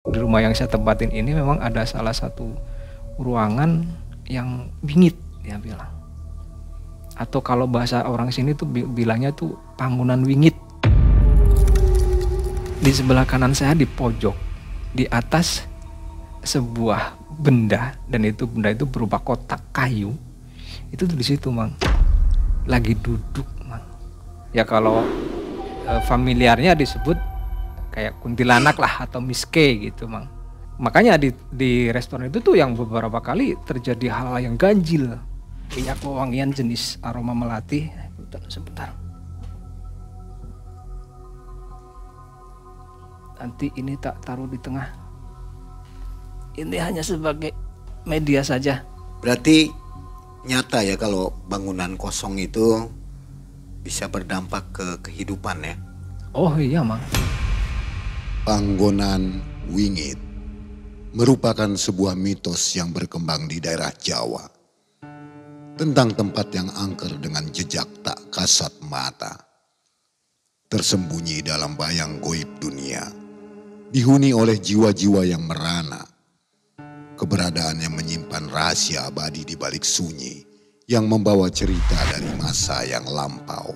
Di rumah yang saya tempatin ini memang ada salah satu ruangan yang bingit, dia bilang. Atau kalau bahasa orang sini tuh bilangnya tuh bangunan wingit. Di sebelah kanan saya di pojok, di atas sebuah benda, dan itu benda itu berupa kotak kayu. Itu tuh di situ, Mang. Lagi duduk, Mang. Ya kalau familiarnya disebut kayak kuntilanak lah atau miske gitu, Mang. Makanya di restoran itu tuh yang beberapa kali terjadi hal yang ganjil. Minyak wewangian jenis aroma melati. Sebentar. Nanti ini tak taruh di tengah. Ini hanya sebagai media saja. Berarti nyata ya kalau bangunan kosong itu bisa berdampak ke kehidupan ya? Oh iya, Mang. Panggonan wingit merupakan sebuah mitos yang berkembang di daerah Jawa tentang tempat yang angker dengan jejak tak kasat mata, tersembunyi dalam bayang goib dunia, dihuni oleh jiwa-jiwa yang merana. Keberadaan yang menyimpan rahasia abadi di balik sunyi yang membawa cerita dari masa yang lampau.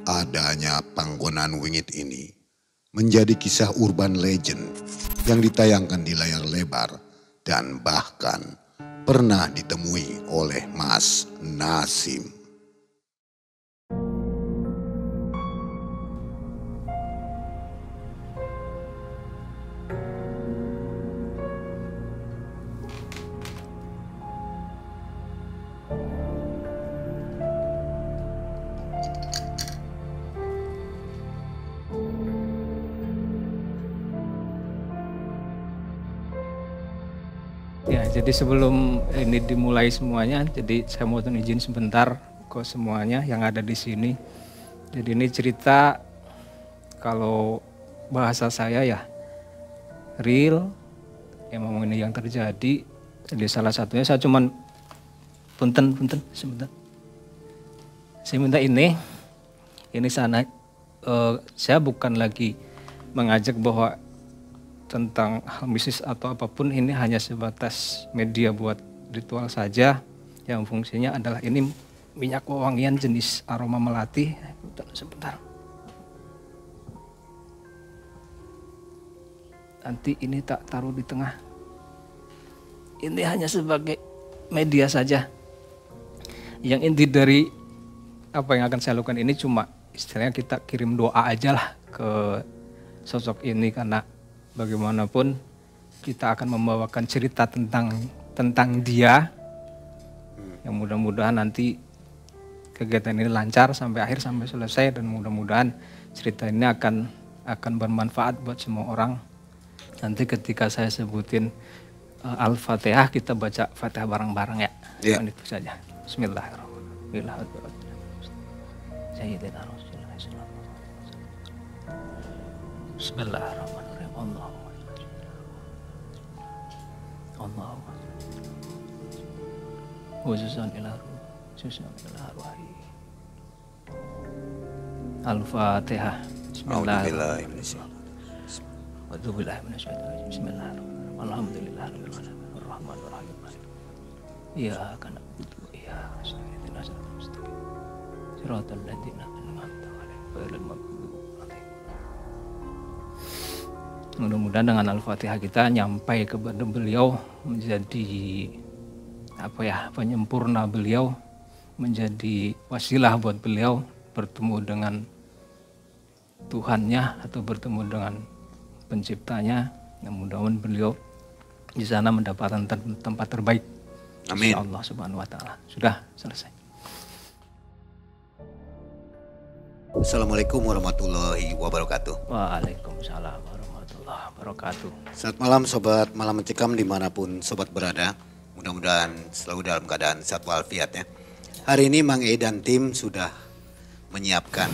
Adanya panggonan wingit ini menjadi kisah urban legend yang ditayangkan di layar lebar dan bahkan pernah ditemui oleh Mas Nasim. Ya, jadi sebelum ini dimulai semuanya, jadi saya mau izin sebentar ke semuanya yang ada di sini. Jadi ini cerita, kalau bahasa saya ya real, memang ini yang terjadi. Jadi salah satunya saya cuman punten sebentar. Saya minta ini sana. Saya bukan lagi mengajak bahwa tentang hal mistis atau apapun, ini hanya sebatas media buat ritual saja yang fungsinya adalah ini minyak wewangian jenis aroma melati. Sebentar. Nanti ini tak taruh di tengah. Ini hanya sebagai media saja. Yang inti dari apa yang akan saya lakukan ini cuma istilahnya kita kirim doa aja lah ke sosok ini, karena bagaimanapun kita akan membawakan cerita tentang dia, yang mudah-mudahan nanti kegiatan ini lancar sampai akhir, sampai selesai, dan mudah-mudahan cerita ini akan bermanfaat buat semua orang. Nanti ketika saya sebutin Al-Fatihah, kita baca Fatihah bareng-bareng ya. Ya. Itu saja. Bismillahirrahmanirrahim. Sayyidina Rasulullah sallallahu alaihi wasallam. Bismillahirrahmanirrahim. Allahumma khususan ila ruhi. Al-Fatihah. Bismillahirrahmanirrahim. Bismillahirrahmanirrahim. Alhamdulillahirabbil alamin. Arrahmanir rahim. Iyyaka na'budu wa iyyaka nasta'in. Ihdinas siratal mustaqim. Siratal ladzina an'amta 'alaihim ghairil maghdubi 'alaihim. Mudah-mudahan dengan Al-Fatihah kita nyampai kepada beliau, menjadi penyempurna beliau, menjadi wasilah buat beliau bertemu dengan Tuhannya atau bertemu dengan penciptanya. Yang mudah-mudahan beliau di sana mendapatkan tempat terbaik. Amin. Insyaallah subhanahu wa ta'ala. Sudah selesai. Assalamualaikum warahmatullahi wabarakatuh. Waalaikumsalam warahmatullahi wabarakatuh. Selamat malam sobat Malam Mencekam dimanapun sobat berada. Mudah-mudahan selalu dalam keadaan sehat walafiat ya. Hari ini Mang E dan tim sudah menyiapkan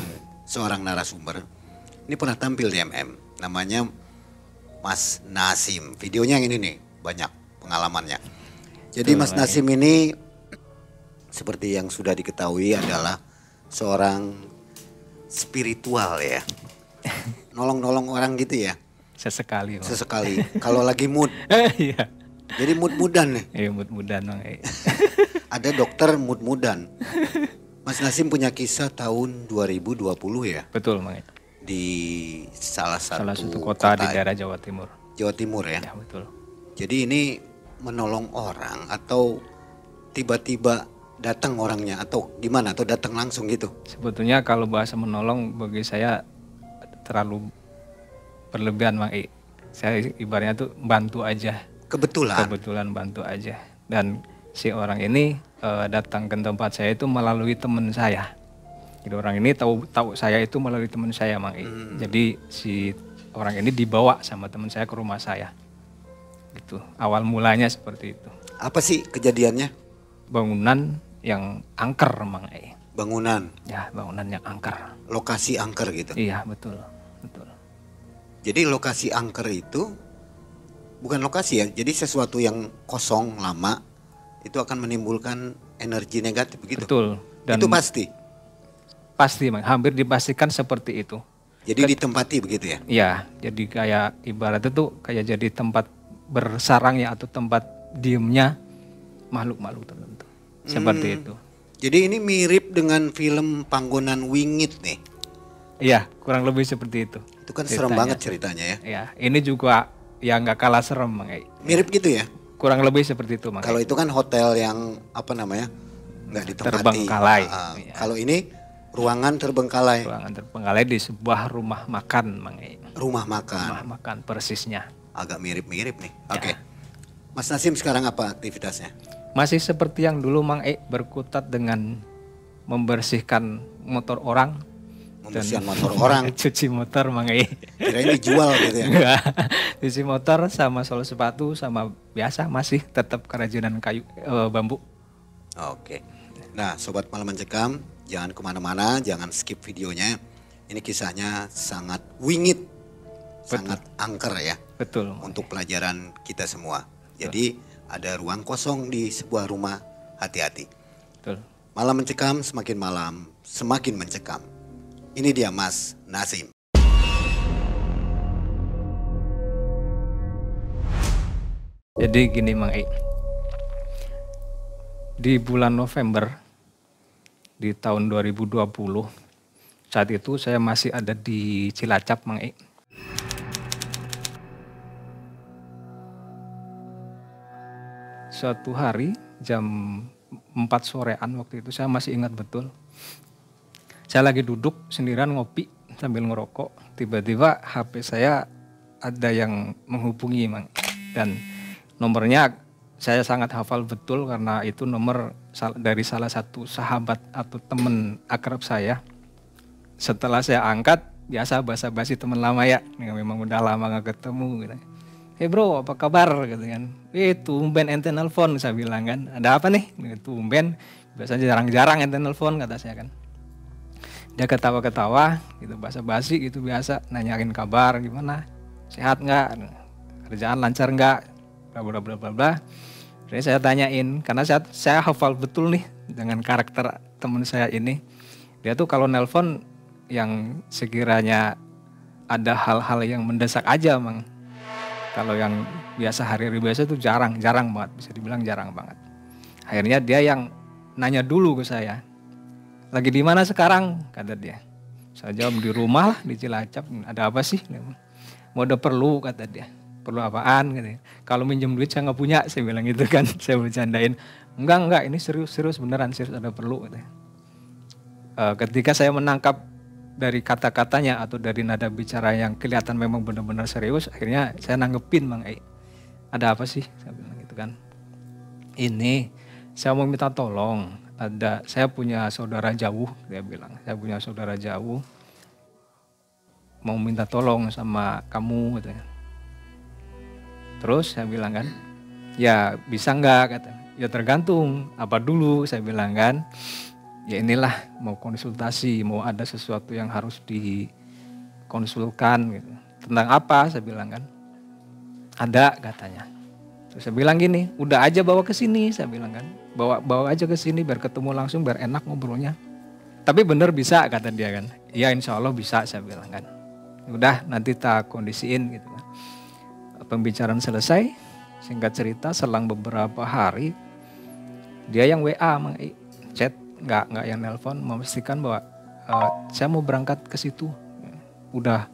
seorang narasumber. Ini pernah tampil di MM. Namanya Mas Nasim. Videonya yang ini nih, banyak pengalamannya. Jadi Mas Nasim ini seperti yang sudah diketahui adalah seorang spiritual ya. Nolong-nolong orang gitu ya. sesekali. Mang. Sesekali. Kalau lagi mood. Iya. Jadi mood-moodan nih. Iya mood-moodan Mang. Ada dokter mood-moodan. Mas Nasim punya kisah tahun 2020 ya? Betul Mang. Di salah satu kota di daerah Jawa Timur. Jawa Timur ya? Ya betul. Jadi ini menolong orang atau tiba-tiba datang orangnya atau gimana? Atau datang langsung gitu? Sebetulnya kalau bahasa menolong bagi saya terlalu berlebihan Mang. Saya ibaratnya tuh bantu aja. Kebetulan bantu aja. Dan si orang ini datang ke tempat saya itu melalui teman saya. Jadi orang ini tahu saya itu melalui teman saya Mang. Jadi si orang ini dibawa sama teman saya ke rumah saya. Gitu. Awal mulanya seperti itu. Apa sih kejadiannya? Bangunan yang angker Mang. Bangunan? Ya bangunan yang angker. Lokasi angker gitu? Iya betul. Jadi lokasi angker itu bukan lokasi ya, jadi sesuatu yang kosong lama itu akan menimbulkan energi negatif begitu? Betul. Dan itu pasti? Pasti Mang, hampir dipastikan seperti itu. Jadi ditempati begitu ya? Iya, jadi kayak ibaratnya tuh kayak jadi tempat bersarangnya atau tempat diemnya makhluk-makhluk tertentu. Seperti itu. Jadi ini mirip dengan film Panggonan Wingit nih. Iya, kurang lebih seperti itu. Itu kan serem banget ceritanya ya. Iya, ini juga ya nggak kalah serem Mang. Mirip gitu ya? Kurang lebih seperti itu Mang. Kalau itu kan hotel yang apa namanya? Nggak ditempati. Terbengkalai. Iya. Kalau ini ruangan terbengkalai. Ruangan terbengkalai di sebuah rumah makan Mang. Rumah makan. Rumah makan persisnya. Agak mirip-mirip nih. Oke. Mas Nasim sekarang apa aktivitasnya? Masih seperti yang dulu Mang berkutat dengan membersihkan motor orang. Membersihkan motor orang. Cuci motor Mang. Kirain dijual gitu ya. Cuci motor sama sol sepatu sama biasa masih tetap kerajinan kayu bambu. Oke. Nah Sobat Malam Mencekam, jangan kemana-mana, jangan skip videonya. Ini kisahnya sangat wingit, sangat angker ya. Betul. Untuk pelajaran kita semua. Jadi ada ruang kosong di sebuah rumah, hati-hati. Betul. Malam Mencekam, semakin malam semakin mencekam. Ini dia Mas Nasim. Jadi gini Mang di bulan November di tahun 2020 saat itu saya masih ada di Cilacap Mang Suatu hari jam 4 sorean waktu itu saya masih ingat betul. Saya lagi duduk sendirian ngopi sambil ngerokok. Tiba-tiba HP saya ada yang menghubungi Mang. Dan nomornya saya sangat hafal betul karena itu nomor dari salah satu sahabat atau teman akrab saya. Setelah saya angkat, biasa basa-basi teman lama ya. Memang udah lama gak ketemu gitu. Hey bro, apa kabar? Gitu kan. Tumben ente nelpon, saya bilang kan. Ada apa nih? Tumben, biasanya jarang-jarang ente nelpon kata saya kan. Dia ketawa-ketawa gitu, basa-basi gitu biasa, nanyain kabar gimana, sehat nggak, kerjaan lancar nggak, bla bla bla bla bla. Jadi saya tanyain, karena saya hafal betul nih dengan karakter teman saya ini. Dia tuh kalau nelpon yang sekiranya ada hal-hal yang mendesak aja Mang. Kalau yang biasa hari-hari biasa tuh jarang banget, bisa dibilang jarang banget. Akhirnya dia yang nanya dulu ke saya. Lagi di mana sekarang? Kata dia. Saya jawab di rumah lah, di Cilacap. Ada apa sih? Mau ada perlu, kata dia. Perlu apaan? Katanya. Kalau minjem duit saya nggak punya, saya bilang gitu kan. Saya bercandain. Enggak, ini serius beneran, serius ada perlu. Katanya. Ketika saya menangkap dari kata-katanya atau dari nada bicara yang kelihatan memang benar-benar serius, akhirnya saya nanggepin Mang ada apa sih? Saya bilang gitu kan. Ini saya mau minta tolong. Saya punya saudara jauh, dia bilang. Saya punya saudara jauh, mau minta tolong sama kamu, katanya. Terus saya bilang kan, ya bisa nggak, katanya. Ya tergantung, apa dulu, saya bilang kan. Ya inilah, mau konsultasi, mau ada sesuatu yang harus dikonsulkan, gitu. Tentang apa, saya bilang kan. Ada, katanya. Terus saya bilang gini, udah aja bawa ke sini, saya bilang kan. Bawa aja ke sini biar ketemu langsung, biar enak ngobrolnya. Tapi bener bisa, kata dia kan. Iya insya Allah bisa, saya bilang kan. Udah nanti tak kondisiin gitu kan. Pembicaraan selesai, singkat cerita selang beberapa hari dia yang WA Mang chat, nggak yang nelpon, memastikan bahwa saya mau berangkat ke situ, udah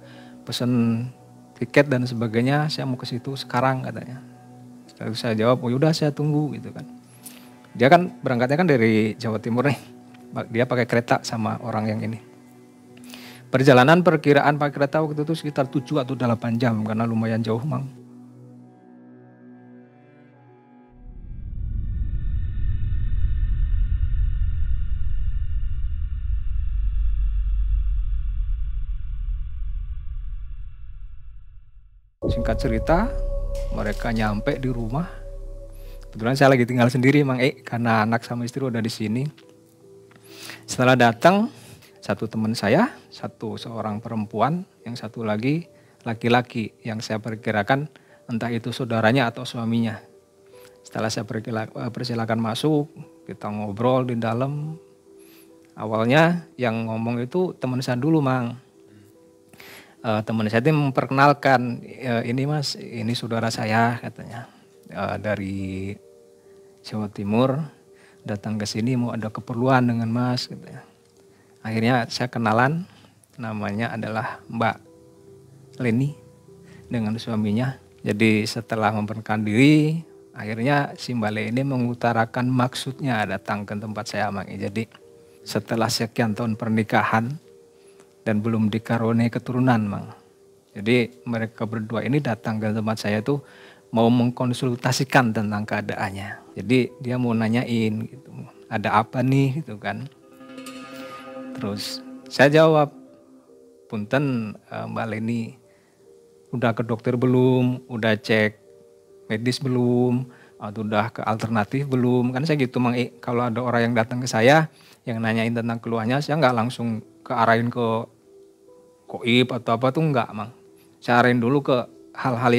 pesen tiket dan sebagainya, saya mau ke situ sekarang katanya. Lalu saya jawab, oh yaudah saya tunggu gitu kan. Dia kan berangkatnya kan dari Jawa Timur nih, dia pakai kereta sama orang yang ini. Perjalanan perkiraan pakai kereta waktu itu sekitar 7 atau 8 jam karena lumayan jauh Mang. Singkat cerita, mereka nyampe di rumah. Kebetulan saya lagi tinggal sendiri Mang karena anak sama istri udah di sini. Setelah datang, satu teman saya, seorang perempuan, yang satu lagi laki-laki yang saya perkirakan entah itu saudaranya atau suaminya. Setelah saya persilakan masuk, kita ngobrol di dalam. Awalnya yang ngomong itu teman saya dulu Mang. Teman saya itu memperkenalkan, ini Mas, ini saudara saya katanya, dari Jawa Timur, datang ke sini mau ada keperluan dengan Mas katanya. Akhirnya saya kenalan, namanya adalah Mbak Leni dengan suaminya. Jadi setelah memperkenalkan diri, akhirnya si Mbak Leni mengutarakan maksudnya datang ke tempat saya Mang. Jadi setelah sekian tahun pernikahan dan belum dikaruniai keturunan Mang. Jadi mereka berdua ini datang ke tempat saya tuh mau mengkonsultasikan tentang keadaannya. Jadi dia mau nanyain gitu, ada apa nih gitu kan. Terus saya jawab, punten Mbak Leni, udah ke dokter belum, udah cek medis belum, atau udah ke alternatif belum. Kan saya gitu Mang, kalau ada orang yang datang ke saya yang nanyain tentang keluhannya, saya nggak langsung kearahin ke koib atau apa tuh enggak Mang. Saya arahin dulu ke hal-hal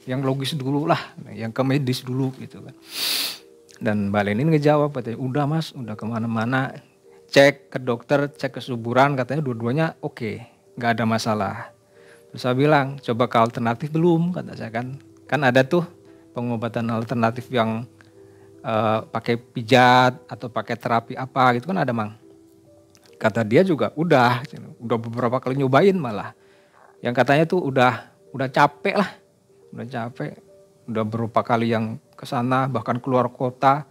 yang logis dulu lah, yang ke medis dulu gitu kan. Dan Mbak Leni ngejawab, katanya udah Mas, udah kemana-mana. Cek ke dokter, cek kesuburan, katanya dua-duanya oke, nggak ada masalah. Terus saya bilang, coba ke alternatif belum, kata saya kan. Kan ada tuh pengobatan alternatif yang pakai pijat atau pakai terapi apa gitu kan ada Mang. Kata dia juga udah beberapa kali nyobain malah. Yang katanya tuh udah capek lah, udah beberapa kali yang kesana bahkan keluar kota.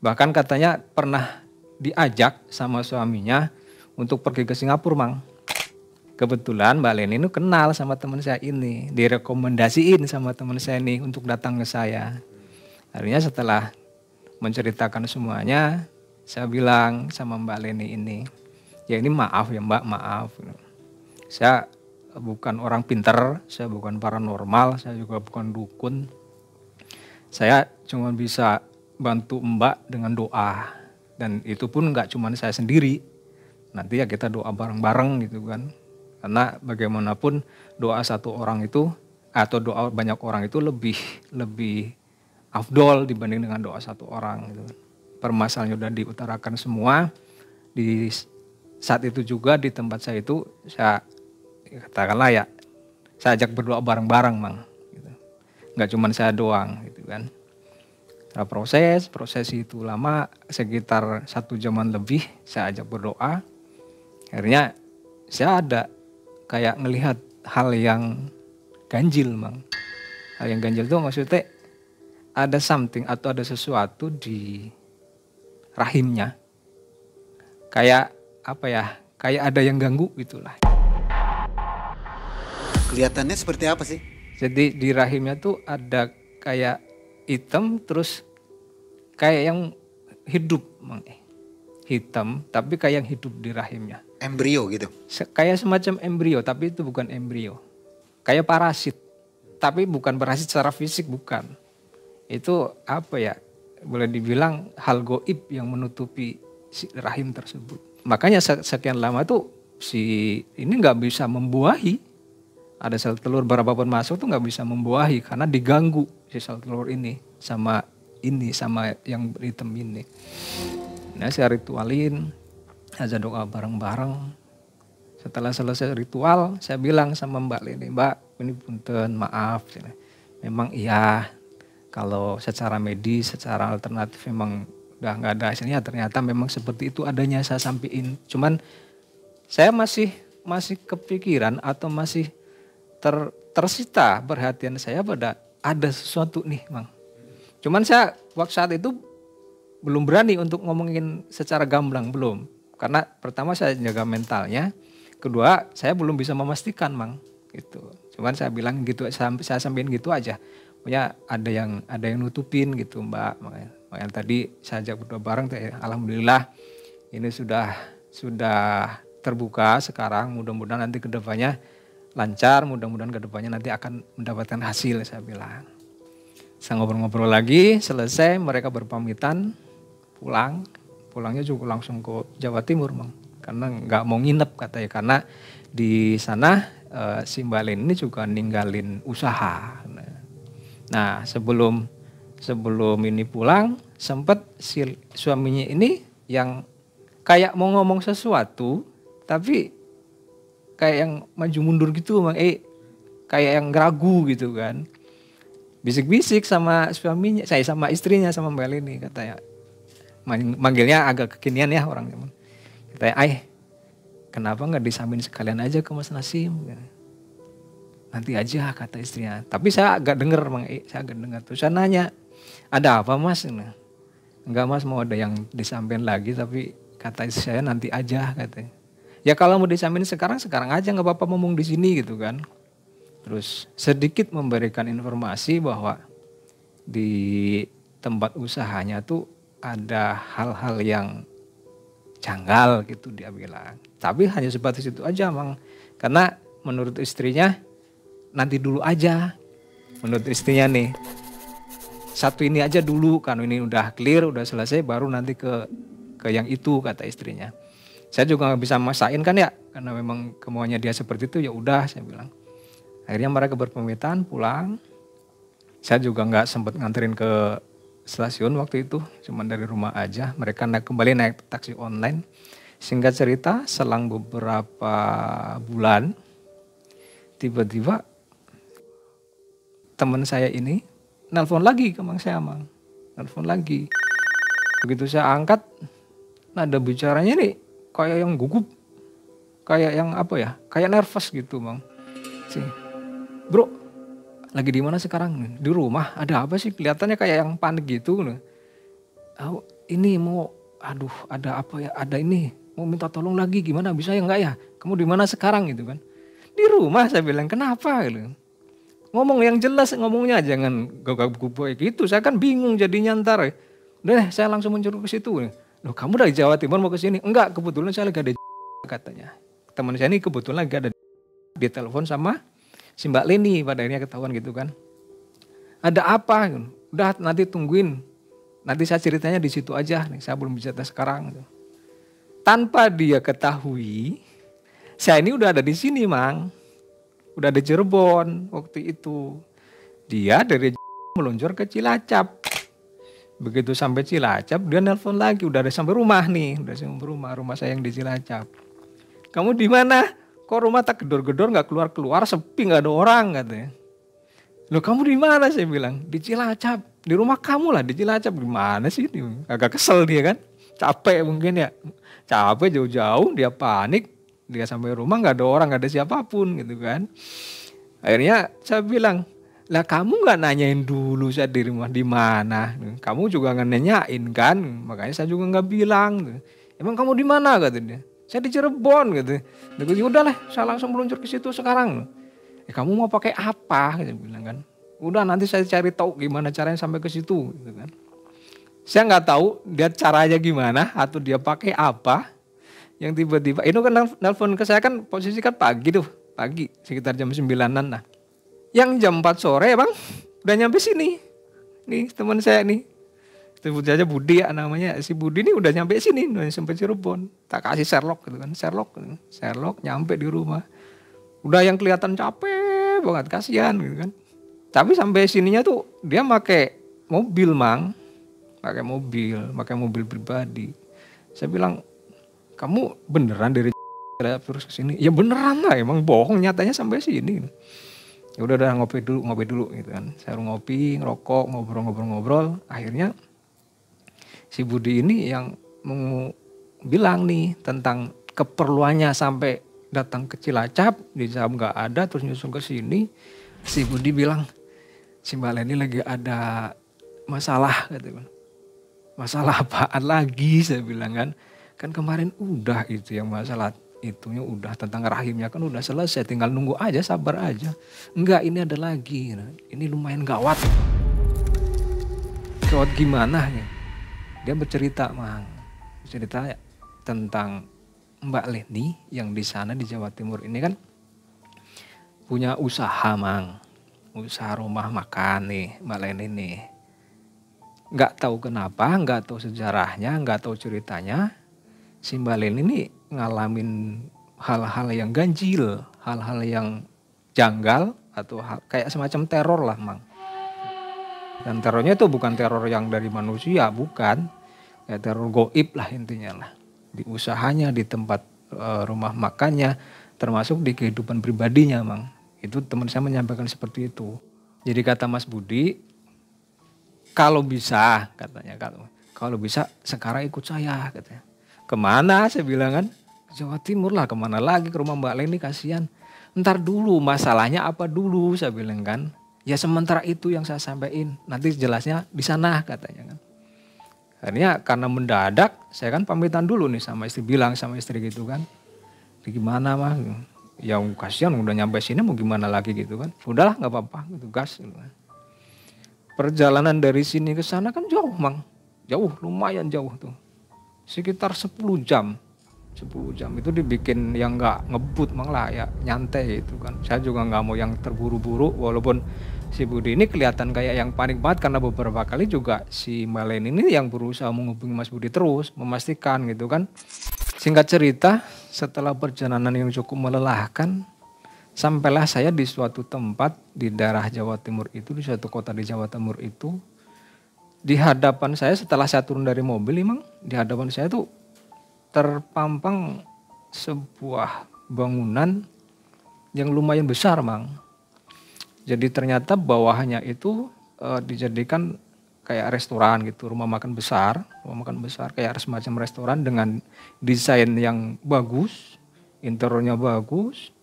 Bahkan katanya pernah diajak sama suaminya untuk pergi ke Singapura Mang. Kebetulan Mbak Leni ini kenal sama teman saya ini, direkomendasiin sama teman saya ini untuk datang ke saya. Akhirnya setelah menceritakan semuanya, saya bilang sama Mbak Leni ini, ya ini maaf ya Mbak, maaf. Saya bukan orang pinter, saya bukan paranormal, saya juga bukan dukun. Saya cuma bisa bantu Mbak dengan doa. Dan itu pun nggak cuma saya sendiri, nanti ya kita doa bareng-bareng gitu kan. Karena bagaimanapun doa satu orang itu atau doa banyak orang itu lebih afdol dibanding dengan doa satu orang gitu. Permasalahannya udah diutarakan semua. Di saat itu juga di tempat saya itu saya katakanlah ya, saya ajak berdoa bareng-bareng Mang. Gitu. Nggak cuma saya doang gitu kan. Nah, proses itu lama sekitar 1 jaman lebih saya ajak berdoa. Akhirnya saya ada kayak ngelihat hal yang ganjil Mang. Hal yang ganjil itu maksudnya ada something atau ada sesuatu di rahimnya. Kayak apa ya, kayak ada yang ganggu gitulah. Kelihatannya seperti apa sih? Jadi di rahimnya tuh ada kayak hitam terus kayak yang hidup Mang. Hitam tapi kayak yang hidup di rahimnya. Embrio gitu? Kayak semacam embrio tapi itu bukan embrio. Kayak parasit tapi bukan parasit secara fisik, bukan. Itu apa ya, boleh dibilang hal goib yang menutupi si rahim tersebut. Makanya sekian lama tuh si ini nggak bisa membuahi. Ada sel telur berapapun masuk tuh nggak bisa membuahi karena diganggu si sel telur ini sama yang hitam ini. Nah saya ritualin, aja doa bareng-bareng. Setelah selesai ritual, saya bilang sama Mbak Leni, Mbak ini punten maaf. Memang iya kalau secara medis, secara alternatif memang udah nggak ada hasilnya. Ternyata memang seperti itu adanya saya sampaikan. Cuman saya masih kepikiran atau masih tersita perhatian saya pada ada sesuatu nih, Mang. Cuman saya waktu saat itu belum berani untuk ngomongin secara gamblang, belum. Karena pertama saya jaga mentalnya, kedua saya belum bisa memastikan, Mang. Gitu. Cuman saya bilang gitu, saya sampaikan gitu aja. Pokoknya ada yang nutupin gitu, Mbak. Makanya tadi saya ajak berdoa bareng, alhamdulillah ini sudah terbuka sekarang. Mudah-mudahan nanti kedepannya lancar, mudah-mudahan kedepannya nanti akan mendapatkan hasil, saya bilang. Saya ngobrol-ngobrol lagi, selesai mereka berpamitan pulang. Pulangnya juga langsung ke Jawa Timur, Mang. Karena nggak mau nginep katanya, karena di sana si Mbak Leni ini juga ninggalin usaha. Nah sebelum ini pulang, sempat si suaminya ini yang kayak mau ngomong sesuatu, tapi kayak yang maju mundur gitu, Mang. Kayak yang ragu gitu kan. Bisik-bisik sama suaminya, saya sama istrinya, sama Mbak Leni, katanya. Manggilnya agak kekinian ya orang zaman. Katanya, kenapa nggak disamin sekalian aja ke Mas Nasim? Nanti aja, kata istrinya. Tapi saya agak denger, Mang. Saya agak dengar. Terus saya nanya, ada apa, Mas? Enggak, Mas, mau ada yang disampaikan lagi, tapi kata istri saya nanti aja, katanya. Ya kalau mau disampaikan sekarang aja, nggak apa-apa ngomong di sini gitu kan. Terus sedikit memberikan informasi bahwa di tempat usahanya tuh ada hal-hal yang janggal gitu dia bilang. Tapi hanya sebatas itu aja, Mang. Karena menurut istrinya nanti dulu aja. Menurut istrinya nih, satu ini aja dulu, kan ini udah clear, udah selesai, baru nanti ke yang itu, kata istrinya. Saya juga nggak bisa maksain kan ya, karena memang kemauannya dia seperti itu, ya udah, saya bilang. Akhirnya mereka berpamitan pulang. Saya juga nggak sempat nganterin ke stasiun waktu itu, cuma dari rumah aja. Mereka kembali naik taksi online. Singkat cerita, selang beberapa bulan, tiba-tiba teman saya ini nelpon lagi ke Mang saya, Mang. Nelpon lagi. Begitu saya angkat, nada bicaranya nih kayak yang gugup, kayak yang apa ya, kayak nervous gitu, Mang. Bro, lagi di mana sekarang? Di rumah. Ada apa sih? Kelihatannya kayak yang panik gitu. Oh, ini mau, aduh, ada apa ya? Ada ini, mau minta tolong lagi. Gimana? Bisa ya enggak ya? Kamu di mana sekarang gitu kan? Di rumah, saya bilang. Kenapa? Gitu. Ngomong yang jelas, ngomongnya jangan gagap-gagap gitu. Saya kan bingung jadinya ntar. Udah, saya langsung mencuru ke situ. Loh, kamu dari Jawa Timur mau ke sini? Enggak, kebetulan saya lagi ada katanya. Teman saya ini kebetulan lagi ada di telepon sama si Mbak Leni, pada akhirnya ketahuan gitu kan. Ada apa? Udah nanti tungguin. Nanti saya ceritanya di situ aja. Saya belum bisa sekarang. Tanpa dia ketahui, saya ini udah ada di sini, Mang. Udah di Cirebon waktu itu. Dia dari meluncur ke Cilacap. Begitu sampai Cilacap, dia nelpon lagi. Udah ada sampai rumah nih. Udah sampai rumah saya yang di Cilacap. Kamu di mana? Kok rumah tak gedor-gedor, nggak keluar-keluar, sepi, nggak ada orang, katanya. Loh, kamu di mana? Saya bilang, di Cilacap. Di rumah kamu lah, di Cilacap. Gimana sih? Agak kesel dia kan. Capek mungkin ya. Capek jauh-jauh, dia panik. Dia sampai rumah nggak ada orang, nggak ada siapapun gitu kan. Akhirnya saya bilang, lah kamu nggak nanyain dulu saya di rumah di mana? Kamu juga nggak nanyain kan? Makanya saya juga nggak bilang. Emang kamu di mana, katanya? Saya di Cirebon gitu. Ya udah lah, saya langsung meluncur ke situ sekarang. Kamu mau pakai apa? Gitu bilang kan. Udah nanti saya cari tahu gimana caranya sampai ke situ gitu kan. Saya nggak tahu dia caranya gimana atau dia pakai apa. Yang tiba-tiba itu kan nelfon ke saya kan posisi kan pagi tuh, pagi sekitar jam 9-an lah. Yang jam 4 sore, Bang, udah nyampe sini. Nih teman saya nih. Sebut saja Budi ya namanya. Si Budi ini udah nyampe sini, udah sampai Cirebon. Tak kasih Sherlock gitu kan. Sherlock nyampe di rumah. Udah yang kelihatan capek banget, kasihan gitu kan. Tapi sampai sininya tuh dia pakai mobil, Mang. Pakai mobil pribadi. Saya bilang, "Kamu beneran dari terus ke sini. Ya beneran lah, emang bohong nyatanya sampai sini. Ya udah ngopi dulu gitu kan. Saya ngopi, ngerokok, ngobrol. Akhirnya si Budi ini yang mau bilang nih tentang keperluannya sampai datang ke Cilacap, di jam nggak ada terus nyusul ke sini. Si Budi bilang, si Mbak Leni lagi ada masalah gitu kan. Masalah apaan lagi saya bilang kan. Kan kemarin udah itu yang masalah itunya udah tentang rahimnya kan udah selesai, tinggal nunggu aja, sabar aja. Enggak, ini ada lagi. Ini lumayan gawat. Gawat gimana ya? Dia bercerita, Mang. Bercerita tentang Mbak Leni yang di sana di Jawa Timur ini kan punya usaha, Mang. Usaha rumah makan nih, Mbak Leni nih. Nggak tahu kenapa, nggak tahu sejarahnya, nggak tahu ceritanya. Si Mbak Leni ini ngalamin hal-hal yang ganjil, hal-hal yang janggal atau kayak semacam teror lah, Mang. Dan terornya itu bukan teror yang dari manusia, bukan. Ya teror goib lah intinya lah. Di usahanya, di tempat rumah makannya, termasuk di kehidupan pribadinya, Mang. Itu teman saya menyampaikan seperti itu. Jadi kata Mas Budi, kalau bisa katanya, kalau bisa sekarang ikut saya katanya. Kemana saya bilang kan, Jawa Timur lah, kemana lagi, ke rumah Mbak Leni kasihan. Ntar dulu masalahnya apa dulu saya bilang kan. Ya sementara itu yang saya sampaikan, nanti jelasnya di sana katanya kan. Akhirnya karena mendadak saya kan pamitan dulu nih sama istri, bilang sama istri gitu kan. Gimana mah, ya kasihan udah nyampe sini mau gimana lagi gitu kan. Udahlah nggak apa-apa gitu, gas gitu kan. Perjalanan dari sini ke sana kan jauh, Mang. Jauh, lumayan jauh tuh. Sekitar 10 jam. 10 jam itu dibikin yang nggak ngebut, Mang lah, ya nyantai itu kan. Saya juga nggak mau yang terburu-buru, walaupun si Budi ini kelihatan kayak yang panik banget karena beberapa kali juga si Mbak Leni ini yang berusaha menghubungi Mas Budi terus, memastikan gitu kan. Singkat cerita, setelah perjalanan yang cukup melelahkan, sampailah saya di suatu tempat di daerah Jawa Timur itu, di suatu kota di Jawa Timur itu. Di hadapan saya setelah saya turun dari mobil, Mang, di hadapan saya tuh terpampang sebuah bangunan yang lumayan besar, Mang. Jadi ternyata bawahnya itu dijadikan kayak restoran gitu, rumah makan besar kayak semacam restoran dengan desain yang bagus, interiornya bagus,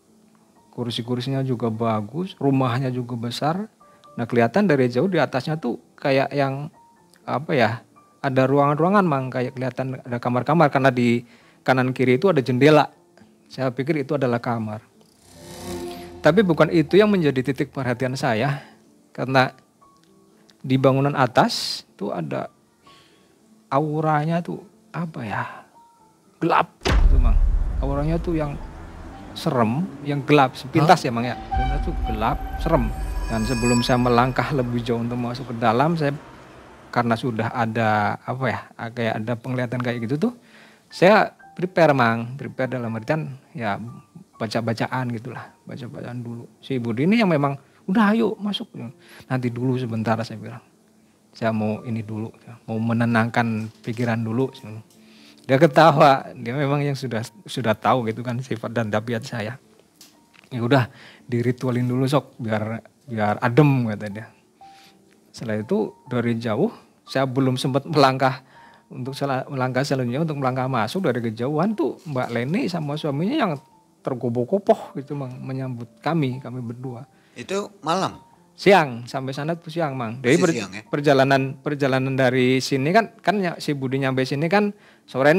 kursi-kursinya juga bagus, rumahnya juga besar. Nah kelihatan dari jauh di atasnya tuh kayak yang apa ya, ada ruangan-ruangan, Mang, kayak kelihatan ada kamar-kamar karena di kanan kiri itu ada jendela. Saya pikir itu adalah kamar. Tapi bukan itu yang menjadi titik perhatian saya, karena di bangunan atas tuh ada auranya tuh apa ya, gelap tuh, Mang. Auranya tuh yang serem, yang gelap, sepintas ya, Mang ya. Auranya tuh gelap, serem. Dan sebelum saya melangkah lebih jauh untuk masuk ke dalam, saya karena sudah ada apa ya, kayak ada penglihatan kayak gitu tuh, saya prepare, Mang. Prepare dalam artian ya baca-bacaan gitulah, baca-bacaan dulu. Si Budi ini yang memang udah ayo masuk, nanti dulu sebentar saya bilang. Saya mau ini dulu, mau menenangkan pikiran dulu. Dia ketawa, dia memang yang sudah tahu gitu kan sifat dan tabiat saya. Ya udah diritualin dulu sok biar adem kata dia. Setelah itu dari jauh saya belum sempat melangkah selanjutnya untuk melangkah masuk, dari kejauhan tuh Mbak Leni sama suaminya yang tergopoh-gopoh gitu, Mang, menyambut kami berdua. Itu malam? Siang, sampai sana tuh siang, Mang. Dari siang, ya? perjalanan dari sini kan si Budi nyampe sini kan sore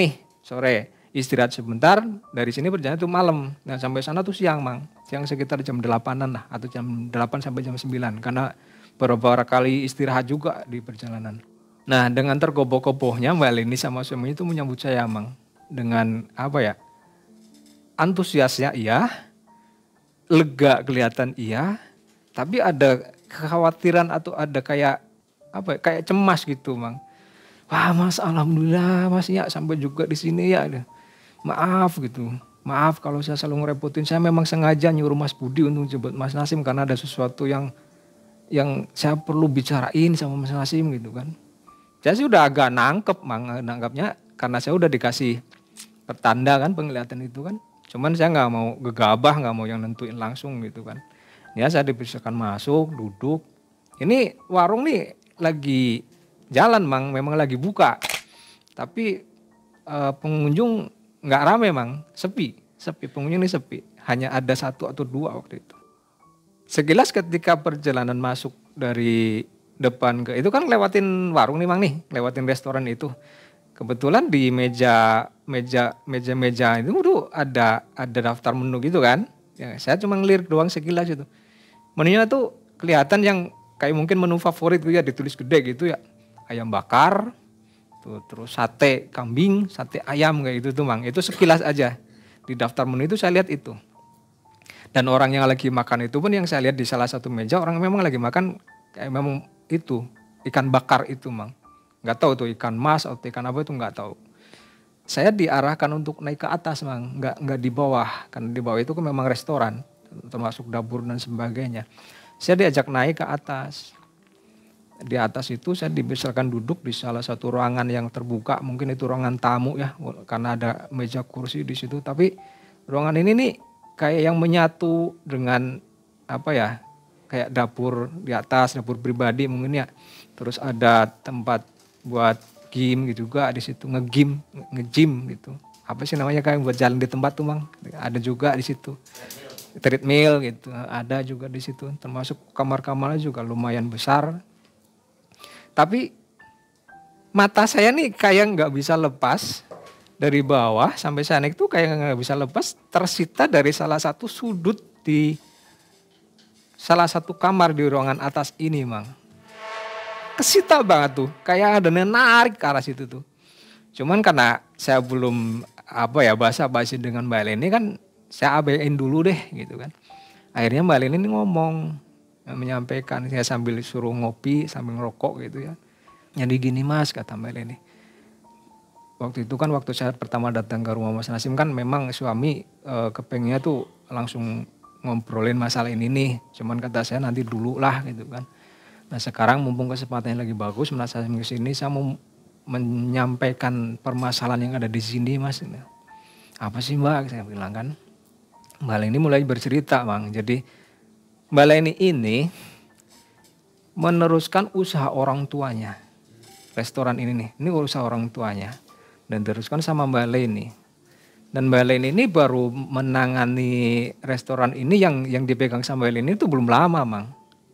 istirahat sebentar, dari sini perjalanan tuh malam. Nah sampai sana tuh siang, Mang. Siang sekitar jam 8-an lah, atau jam 8 sampai jam 9 karena beberapa kali istirahat juga di perjalanan. Nah dengan tergopoh-gopohnya Mbak Leni sama suaminya itu menyambut saya, Mang. Dengan apa ya, antusiasnya iya, lega kelihatan iya, tapi ada kekhawatiran atau ada kayak apa, kayak cemas gitu, Mang. Wah Mas, alhamdulillah Mas ya sampai juga di sini ya. Maaf gitu. Maaf kalau saya selalu ngerepotin. Saya memang sengaja nyuruh Mas Budi untuk jemput Mas Nasim karena ada sesuatu yang saya perlu bicarain sama Mas Nasim gitu kan. Saya sih udah agak nangkepnya karena saya udah dikasih pertanda kan, penglihatan itu kan. Cuman saya nggak mau gegabah, nggak mau yang nentuin langsung gitu kan. Ya saya dipersilakan masuk, duduk. Ini warung nih lagi jalan Mang, memang lagi buka. Tapi pengunjung nggak rame Mang, sepi. Pengunjung ini sepi. Hanya ada 1 atau 2 waktu itu. Sekilas ketika perjalanan masuk dari depan ke itu kan lewatin warung nih Mang nih, lewatin restoran itu. Kebetulan di meja itu tuh ada daftar menu gitu kan. Ya, saya cuma ngelirik doang sekilas itu. Menunya tuh kelihatan yang kayak mungkin menu favorit gitu ya, ditulis gede gitu ya. Ayam bakar, tuh, terus sate kambing, sate ayam kayak gitu tuh Mang. Itu sekilas aja. Di daftar menu itu saya lihat itu. Dan orang yang lagi makan itu pun yang saya lihat di salah satu meja orang memang lagi makan kayak memang itu ikan bakar itu Mang. Nggak tahu tuh ikan mas atau ikan apa itu nggak tahu. Saya diarahkan untuk naik ke atas Mang, nggak di bawah. Karena di bawah itu kan memang restoran, termasuk dapur dan sebagainya. Saya diajak naik ke atas. Di atas itu saya misalkan duduk di salah satu ruangan yang terbuka, mungkin itu ruangan tamu ya, karena ada meja kursi di situ. Tapi ruangan ini nih kayak yang menyatu dengan apa ya, kayak dapur di atas, dapur pribadi mungkin ya. Terus ada tempat buat game gitu juga di situ, nge-gym gitu. Apa sih namanya kayak buat jalan di tempat tuh Mang? Ada juga di situ. Treadmill gitu, ada juga di situ. Termasuk kamar-kamarnya juga lumayan besar. Tapi mata saya nih kayak nggak bisa lepas dari bawah sampai sana itu kayak nggak bisa lepas, tersita dari salah satu sudut di salah satu kamar di ruangan atas ini Mang. Kesita banget tuh, kayak ada narik ke arah situ tuh. Cuman karena saya belum basa-basi dengan Mbak Leni kan, saya abain dulu deh gitu kan. Akhirnya Mbak Leni ini ngomong, menyampaikan, saya sambil suruh ngopi, sambil ngerokok gitu ya. Jadi gini Mas, kata Mbak Leni. Waktu itu kan waktu saya pertama datang ke rumah Mas Nasim kan memang suami kepengennya tuh langsung ngobrolin masalah ini nih. Cuman kata saya nanti dulu lah gitu kan. Nah sekarang mumpung kesempatannya lagi bagus, Mas Nasim kesini, saya mau menyampaikan permasalahan yang ada di sini Mas. Apa sih Mbak, saya bilang kan. Mbak Leni mulai bercerita Bang. Jadi Mbak Leni ini meneruskan usaha orang tuanya. Restoran ini usaha orang tuanya. Dan teruskan sama Mbak Leni. Dan Mbak Leni ini baru menangani restoran ini yang dipegang sama Mbak Leni itu belum lama Bang.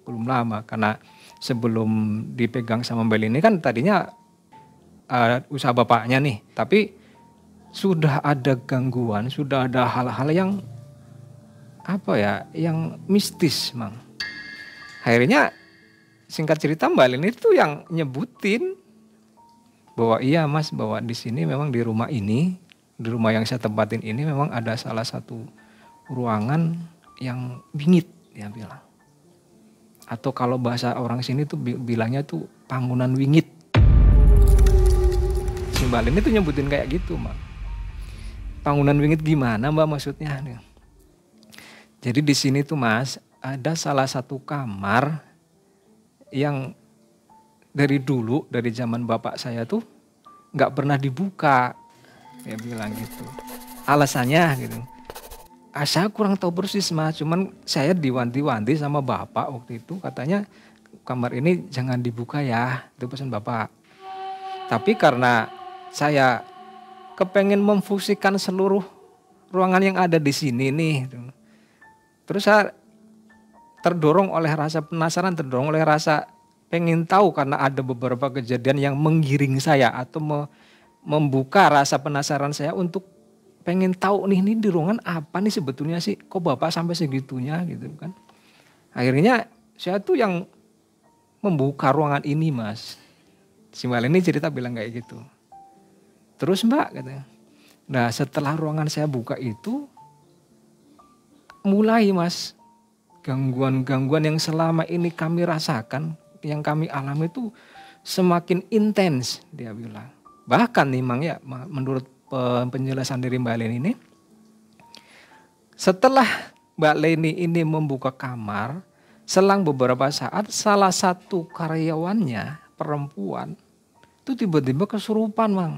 Belum lama karena sebelum dipegang sama Mbak Leni kan tadinya usaha bapaknya nih. Tapi sudah ada gangguan, sudah ada hal-hal yang yang mistis Mang. Akhirnya singkat cerita Mbak Leni itu yang nyebutin bahwa iya Mas, bahwa di sini memang di rumah ini, di rumah yang saya tempatin ini memang ada salah satu ruangan yang bingit dia bilang. Atau kalau bahasa orang sini tuh bilangnya tuh bangunan wingit. Si Mbak Leni tuh nyebutin kayak gitu Mbak. Bangunan wingit gimana Mbak maksudnya? Jadi di sini tuh Mas ada salah satu kamar yang dari dulu, dari zaman bapak saya tuh nggak pernah dibuka. Dia bilang gitu. Alasannya gitu. Saya kurang tahu persis Mas, cuman saya diwanti-wanti sama bapak waktu itu katanya kamar ini jangan dibuka ya, itu pesan bapak. Tapi karena saya kepengen memfungsikan seluruh ruangan yang ada di sini nih. Terus saya terdorong oleh rasa penasaran, terdorong oleh rasa pengen tahu karena ada beberapa kejadian yang menggiring saya atau membuka rasa penasaran saya untuk pengen tahu nih ini di ruangan apa nih sebetulnya sih, kok bapak sampai segitunya gitu kan. Akhirnya saya tuh yang membuka ruangan ini Mas. Si Mbak Leni cerita bilang kayak gitu. Terus Mbak katanya. Nah setelah ruangan saya buka itu mulai Mas gangguan-gangguan yang selama ini kami rasakan, yang kami alami itu semakin intens dia bilang. Bahkan nih Mang ya menurut penjelasan dari Mbak Leni ini, setelah Mbak Leni ini membuka kamar, selang beberapa saat salah satu karyawannya perempuan itu tiba-tiba kesurupan Mang.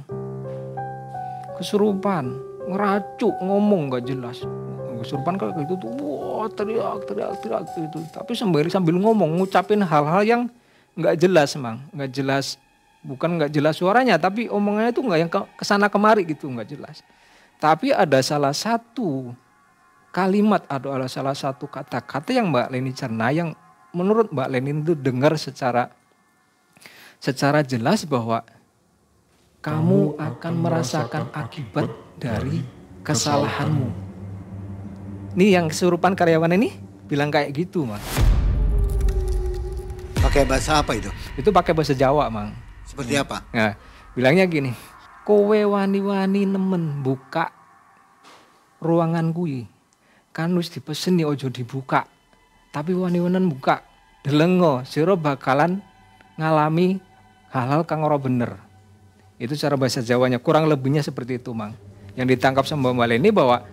Kesurupan. ngeracuk, ngomong nggak jelas. Kesurupan kayak gitu tuh, wah teriak gitu. Tapi sambil ngomong, ngucapin hal-hal yang nggak jelas, Mang. Nggak jelas, bukan nggak jelas suaranya, tapi omongannya tuh nggak yang kesana kemari gitu, nggak jelas. Tapi ada salah satu kalimat atau ada salah satu kata-kata yang Mbak Leni cerna yang menurut Mbak Leni itu dengar secara jelas bahwa kamu akan merasakan akibat dari kesalahanmu. Nih yang kesurupan karyawan ini bilang kayak gitu, Mang. Pakai bahasa apa itu? Itu pakai bahasa Jawa, Mang. Seperti apa? Nah, bilangnya gini, kowe wani-wani nemen buka ruangan kui. Kan wis dipeseni ojo dibuka. Tapi wani-wanen buka. Delengo, sira bakalan ngalami hal-hal kang ora bener. Itu cara bahasa Jawanya, kurang lebihnya seperti itu, Mang. Yang ditangkap sama Mbak Leni bahwa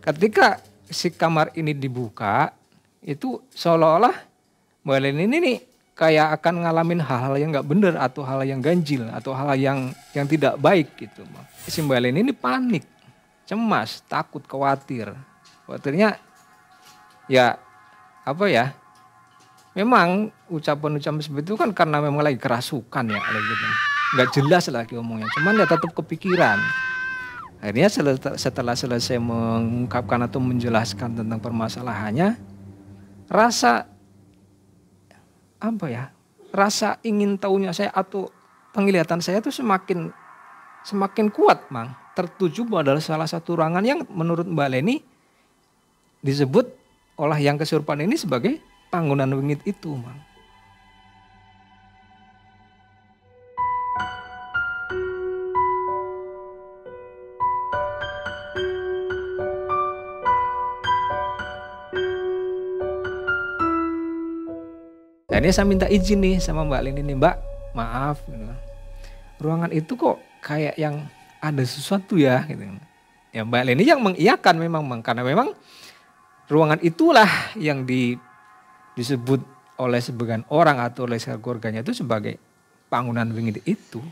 ketika si kamar ini dibuka, itu seolah-olah Mbak Leni ini nih kayak akan ngalamin hal-hal yang nggak bener atau hal yang ganjil atau hal yang tidak baik gitu. Si Mbak Leni ini panik, cemas, takut, khawatir. Khawatirnya ya apa ya? Memang ucapan-ucapan seperti itu kan karena memang lagi kerasukan ya, gitu. Nggak jelas lagi omongnya. Cuman ya tetap kepikiran. Akhirnya setelah selesai mengungkapkan atau menjelaskan tentang permasalahannya, rasa apa ya? Rasa ingin tahunya saya atau penglihatan saya itu semakin kuat, Mang. Tertuju pada salah satu ruangan yang menurut Mbak Leni disebut oleh yang kesurupan ini sebagai panggonan wingit itu, Mang. Akhirnya saya minta izin nih sama Mbak Leni nih, Mbak, maaf, ruangan itu kok kayak yang ada sesuatu ya, gitu. Ya Mbak Leni yang mengiyakan memang, karena memang ruangan itulah yang disebut oleh sebagian orang atau oleh keluarganya itu sebagai bangunan wingit itu,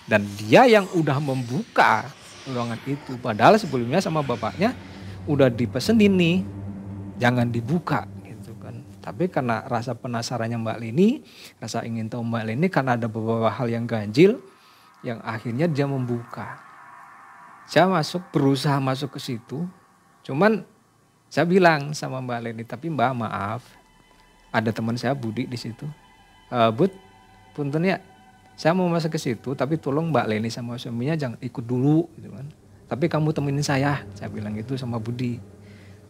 dan dia yang udah membuka ruangan itu, padahal sebelumnya sama bapaknya udah dipesenin nih, jangan dibuka. Tapi karena rasa penasarannya Mbak Leni, rasa ingin tahu Mbak Leni karena ada beberapa hal yang ganjil, yang akhirnya dia membuka. Saya berusaha masuk ke situ, cuman saya bilang sama Mbak Leni, tapi Mbak maaf, ada teman saya Budi di situ. Bud, punten ya, saya mau masuk ke situ, tapi tolong Mbak Leni sama suaminya jangan ikut dulu, gitu kan. Tapi kamu temenin saya bilang gitu sama Budi.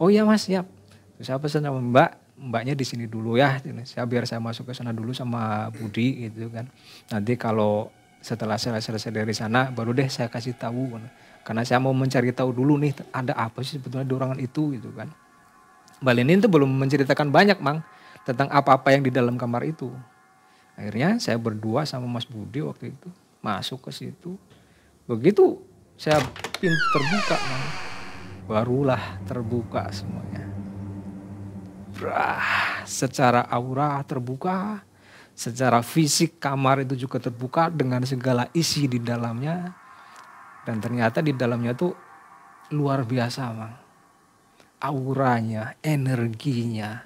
Oh iya Mas, siap. Terus saya pesan sama Mbaknya di sini dulu ya, biar saya masuk ke sana dulu sama Budi gitu kan. Nanti kalau setelah saya selesai dari sana baru deh saya kasih tahu. Karena saya mau mencari tahu dulu nih ada apa sih sebetulnya di ruangan itu gitu kan. Mbak Leni itu belum menceritakan banyak, Mang, tentang apa-apa yang di dalam kamar itu. Akhirnya saya berdua sama Mas Budi waktu itu masuk ke situ. Begitu saya pintu terbuka, Mang, barulah terbuka semuanya. Secara aura terbuka, secara fisik kamar itu juga terbuka dengan segala isi di dalamnya. Dan ternyata di dalamnya tuh luar biasa, Mang. Auranya, energinya,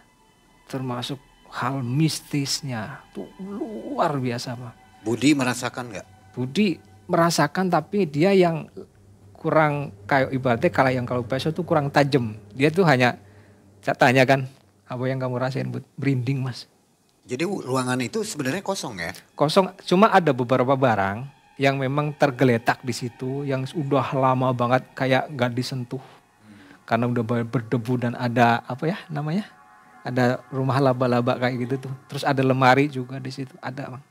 termasuk hal mistisnya tuh luar biasa, Mang. Budi merasakan nggak? Budi merasakan, tapi dia yang kurang kayak ibaratnya kalau peso tuh kurang tajam. Dia tuh hanya, saya tanya kan, apa yang kamu rasain, Bud? Merinding, Mas. Jadi ruangan itu sebenarnya kosong ya? Kosong, cuma ada beberapa barang yang memang tergeletak di situ, yang sudah lama banget kayak gak disentuh. Karena udah berdebu dan ada apa ya namanya? Ada rumah laba-laba kayak gitu tuh. Terus ada lemari juga di situ, ada, Bang.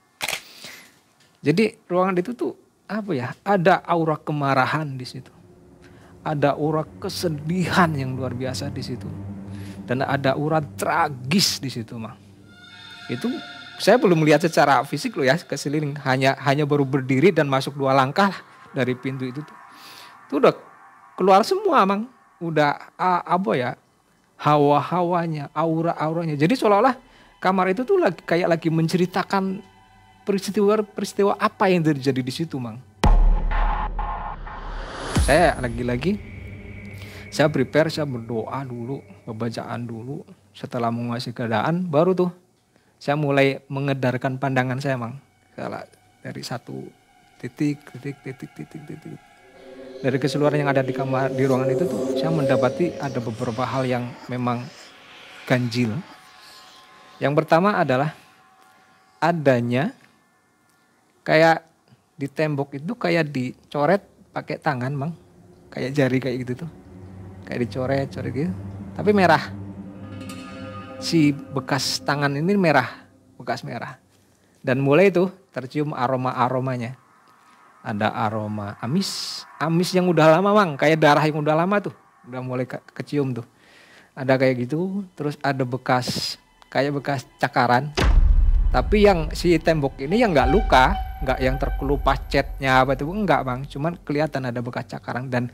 Jadi ruangan itu tuh apa ya? Ada aura kemarahan di situ. Ada aura kesedihan yang luar biasa di situ. Dan ada aura tragis di situ, Mang. Itu saya belum melihat secara fisik loh ya ke sekeliling, hanya baru berdiri dan masuk 2 langkah dari pintu itu tuh. Itu udah keluar semua, Mang. Udah apa ya? Hawa-hawanya, aura-auranya. Jadi seolah-olah kamar itu tuh kayak lagi menceritakan peristiwa apa yang terjadi di situ, Mang. saya lagi-lagi saya prepare, saya berdoa dulu, pembacaan dulu. Setelah menguasai keadaan, baru tuh saya mulai mengedarkan pandangan saya, Mang. Dari satu titik. Dari keseluruhan yang ada di kamar, di ruangan itu tuh, saya mendapati ada beberapa hal yang memang ganjil. Yang pertama adalah adanya kayak di tembok itu kayak dicoret pakai tangan, Mang. Kayak jari kayak gitu tuh. Kayak dicoret gitu. Tapi merah. Si bekas tangan ini merah, bekas merah. Dan mulai itu tercium aromanya. Ada aroma amis yang udah lama, Mang, kayak darah yang udah lama tuh, udah mulai kecium tuh. Ada kayak gitu, terus ada kayak bekas cakaran. Tapi yang si tembok ini yang nggak luka, nggak yang terkelupas catnya apa itu, enggak, Bang. Cuman kelihatan ada bekas cakaran dan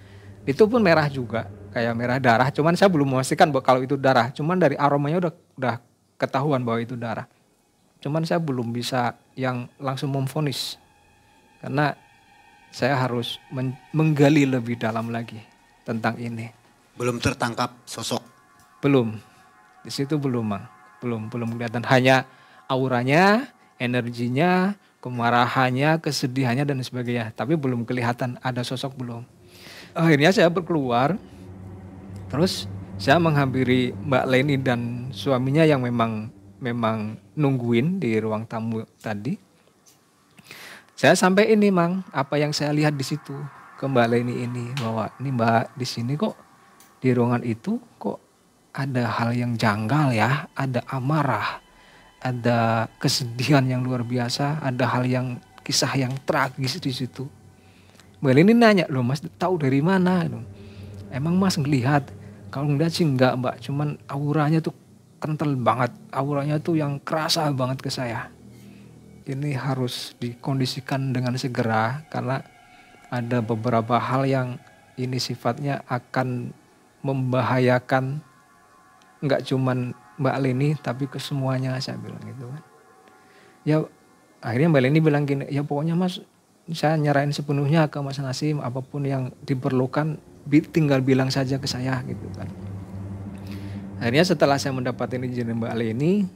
itu pun merah juga, kayak merah darah. Cuman saya belum memastikan kalau itu darah. Cuman dari aromanya udah ketahuan bahwa itu darah. Cuman saya belum bisa yang langsung memvonis karena saya harus menggali lebih dalam lagi tentang ini. Belum tertangkap sosok? Belum. Di situ belum, Mang. Belum kelihatan. Hanya auranya, energinya, kemarahannya, kesedihannya dan sebagainya. Tapi belum kelihatan ada sosok, belum. Akhirnya saya keluar. Terus saya menghampiri Mbak Leni dan suaminya yang memang nungguin di ruang tamu tadi. Saya sampai ini, Mang, apa yang saya lihat di situ ke Mbak Leni ini, bahwa ini Mbak, di sini kok di ruangan itu kok ada hal yang janggal ya, ada amarah, ada kesedihan yang luar biasa, ada hal yang kisah yang tragis di situ. Mbak Leni nanya, loh Mas tahu dari mana? Emang Mas ngelihat? Kalau ngeliat sih enggak, Mbak, cuman auranya tuh kental banget, auranya tuh yang kerasa banget ke saya. Ini harus dikondisikan dengan segera karena ada beberapa hal yang ini sifatnya akan membahayakan enggak cuman Mbak Leni tapi ke semuanya, saya bilang gitu kan. Ya akhirnya Mbak Leni bilang gini, ya pokoknya Mas saya nyerahin sepenuhnya ke Mas Nasim, apapun yang diperlukan tinggal bilang saja ke saya gitu kan. Akhirnya setelah saya mendapatkan izin Mbak Leni,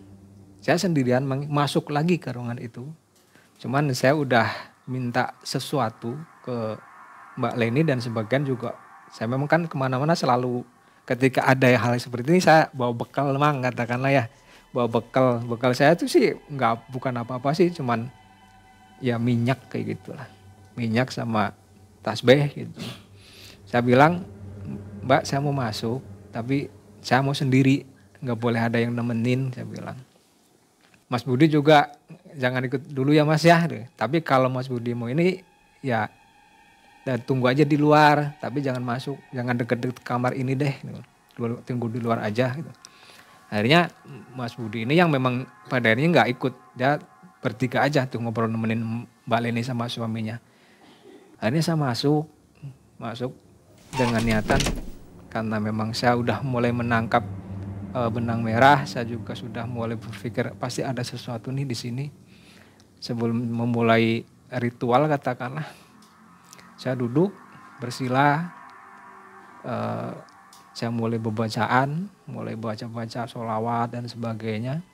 saya sendirian masuk lagi ke ruangan itu. Cuman saya udah minta sesuatu ke Mbak Leni dan sebagian juga. Saya memang kan kemana-mana selalu ketika ada hal seperti ini saya bawa bekal, Mang, katakanlah ya. Bawa bekal. Bekal saya tuh sih bukan apa-apa sih, cuman ya minyak kayak gitulah. Minyak sama tasbih gitu. Saya bilang, Mbak saya mau masuk tapi saya mau sendiri. Nggak boleh ada yang nemenin, saya bilang. Mas Budi juga jangan ikut dulu ya Mas ya. Tapi kalau Mas Budi mau ini ya tunggu aja di luar. Tapi jangan masuk, jangan deket-deket kamar ini deh. Tunggu di luar aja gitu. Akhirnya Mas Budi ini yang memang pada akhirnya nggak ikut. Dia bertiga aja tuh ngobrol nemenin Mbak Leni sama suaminya. Akhirnya saya masuk dengan niatan karena memang saya udah mulai menangkap benang merah, saya juga sudah mulai berpikir pasti ada sesuatu nih di sini. Sebelum memulai ritual katakanlah, saya duduk bersila, saya mulai bacaan, mulai baca sholawat dan sebagainya.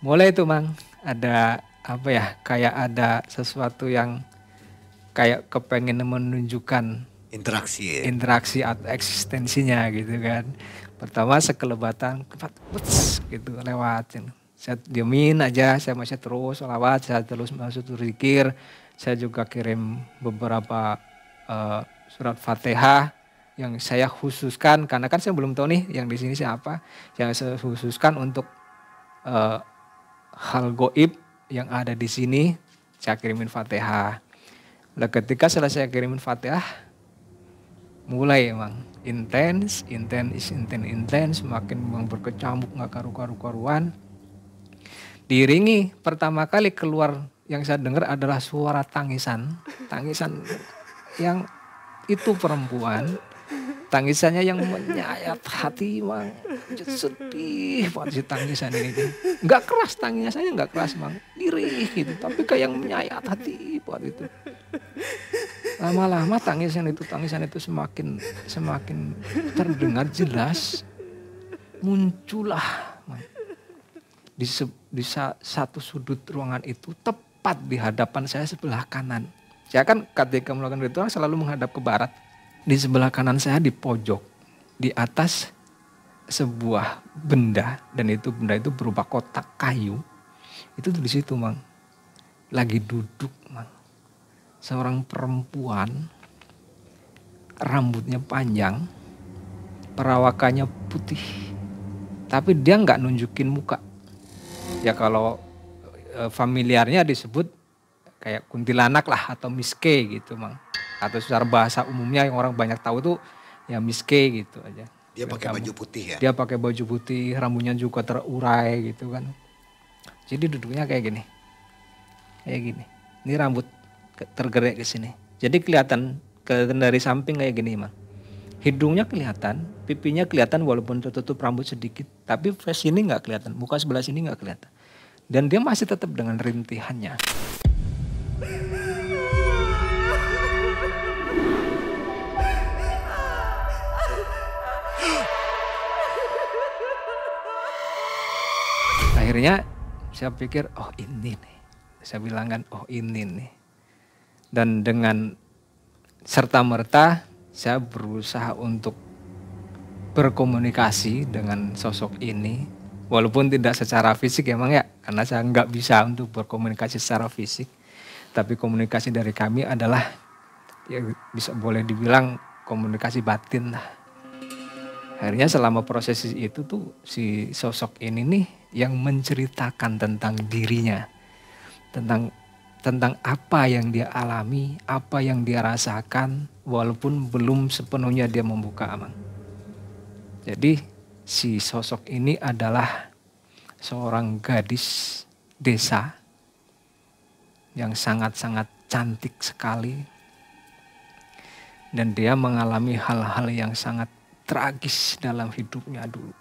Mulai itu Mang, ada apa ya, kayak ada sesuatu yang kayak kepengen menunjukkan interaksi atau eksistensinya gitu kan. Pertama sekelebatan gitu lewatin. Saya diemin aja, saya masih terus sholawat, saya terus masuk zikir. Saya juga kirim beberapa surat Fatihah yang saya khususkan karena kan saya belum tahu nih yang di sini siapa. Yang saya khususkan untuk hal goib yang ada di sini, saya kirimin Fatihah. Nah, ketika selesai kirimin Fatihah, mulai emang intens, makin berkecamuk nggak karuan. Diiringi pertama kali keluar yang saya dengar adalah suara tangisan yang itu perempuan, tangisannya yang menyayat hati, Mang. Sedih banget si tangisan ini. Nggak keras tangisannya, nggak keras, Mang. Lirih gitu, tapi kayak yang menyayat hati buat itu. Lama-lama tangisan itu semakin terdengar jelas. Muncullah di satu sudut ruangan itu, tepat di hadapan saya sebelah kanan. Saya kan ketika melakukan ritual selalu menghadap ke barat. Di sebelah kanan saya di pojok, di atas sebuah benda, dan benda itu berupa kotak kayu. Itu di situ, Mang. Lagi duduk, Mang. Seorang perempuan, rambutnya panjang, perawakannya putih, tapi dia nggak nunjukin muka. Ya kalau familiarnya disebut kayak kuntilanak lah atau miske gitu, Mang. Atau secara bahasa umumnya yang orang banyak tahu tuh ya miske gitu aja. Dia pakai baju putih ya? Dia pakai baju putih, rambutnya juga terurai gitu kan. Jadi duduknya kayak gini. Kayak gini. Ini rambut tergerak ke sini. Jadi kelihatan dari samping kayak gini, Mang. Hidungnya kelihatan, pipinya kelihatan walaupun tertutup rambut sedikit. Tapi face ini nggak kelihatan, muka sebelah sini nggak kelihatan. Dan dia masih tetap dengan rintihannya. Akhirnya saya pikir, oh ini nih. Saya bilang kan, oh ini nih. Dan dengan serta-merta saya berusaha untuk berkomunikasi dengan sosok ini. Walaupun tidak secara fisik emang ya, karena saya nggak bisa untuk berkomunikasi secara fisik. Tapi komunikasi dari kami adalah, ya bisa boleh dibilang komunikasi batin lah. Akhirnya selama proses itu tuh si sosok ini nih yang menceritakan tentang dirinya. Tentang apa yang dia alami, apa yang dia rasakan, walaupun belum sepenuhnya dia membuka, Mang. Jadi si sosok ini adalah seorang gadis desa yang sangat-sangat cantik sekali. Dan dia mengalami hal-hal yang sangat tragis dalam hidupnya dulu.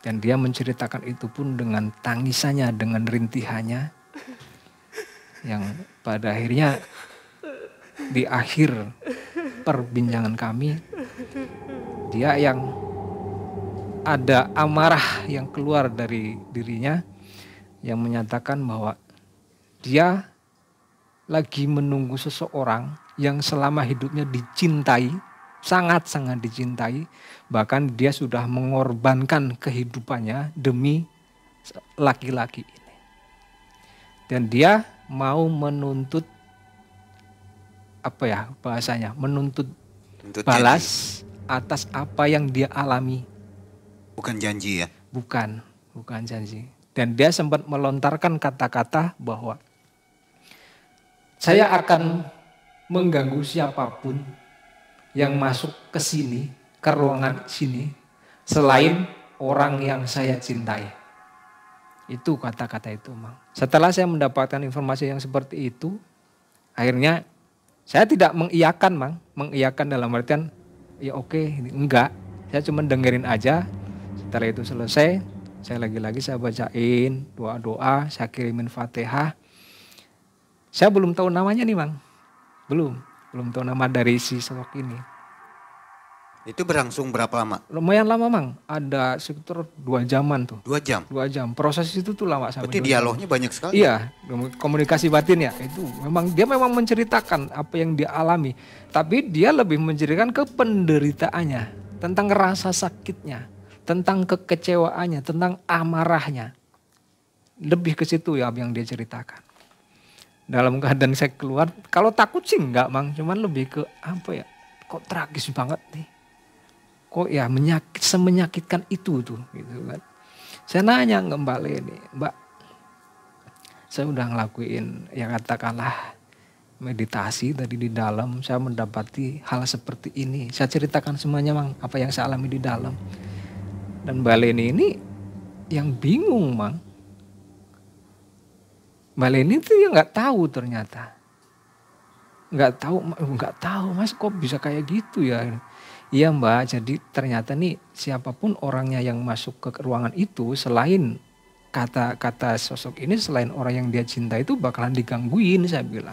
Dan dia menceritakan itu pun dengan tangisannya, dengan rintihannya. Yang pada akhirnya di akhir perbincangan kami, dia yang ada amarah yang keluar dari dirinya yang menyatakan bahwa dia lagi menunggu seseorang yang selama hidupnya dicintai, sangat-sangat dicintai, bahkan dia sudah mengorbankan kehidupannya demi laki-laki ini. Dan dia mau menuntut, apa ya bahasanya, menuntut balas atas apa yang dia alami. Bukan janji ya? Bukan janji. Dan dia sempat melontarkan kata-kata bahwa saya akan mengganggu siapapun yang masuk ke sini, ke ruangan sini, selain orang yang saya cintai. Itu kata-kata itu, Mang. Setelah saya mendapatkan informasi yang seperti itu, akhirnya saya tidak mengiyakan, Mang. Mengiyakan dalam artian, ya oke, enggak. Saya cuma dengerin aja. Setelah itu selesai, saya lagi-lagi saya bacain doa-doa, saya kirimin Fatihah. Saya belum tahu namanya nih, Mang. Belum tahu nama dari si sosok ini. Itu berlangsung berapa lama? Lumayan lama, Mang. Ada sekitar 2 jaman tuh. 2 jam? 2 jam. Proses itu tuh lama sampai. Berarti dialognya banyak sekali? Iya, komunikasi batin ya. Itu dia memang menceritakan apa yang dia alami. Tapi dia lebih menceritakan ke penderitaannya. Tentang rasa sakitnya. Tentang kekecewaannya. Tentang amarahnya. Lebih ke situ ya yang dia ceritakan. Dalam keadaan saya keluar, kalau takut sih enggak, Mang. Cuman lebih ke apa ya, kok tragis banget nih. Kok ya semenyakitkan itu tuh gitu kan. Saya nanya ke Mbak Leni, Mbak, saya udah ngelakuin ya katakanlah meditasi tadi di dalam, saya mendapati hal seperti ini. Saya ceritakan semuanya, Mang, apa yang saya alami di dalam. Dan Mbak Leni ini yang bingung, Mang. Mbak Leni tuh ya nggak tahu ternyata. Nggak tahu Mas, kok bisa kayak gitu ya. Iya Mbak, jadi ternyata nih siapapun orangnya yang masuk ke ruangan itu, selain kata sosok ini, selain orang yang dia cinta itu bakalan digangguin, saya bilang.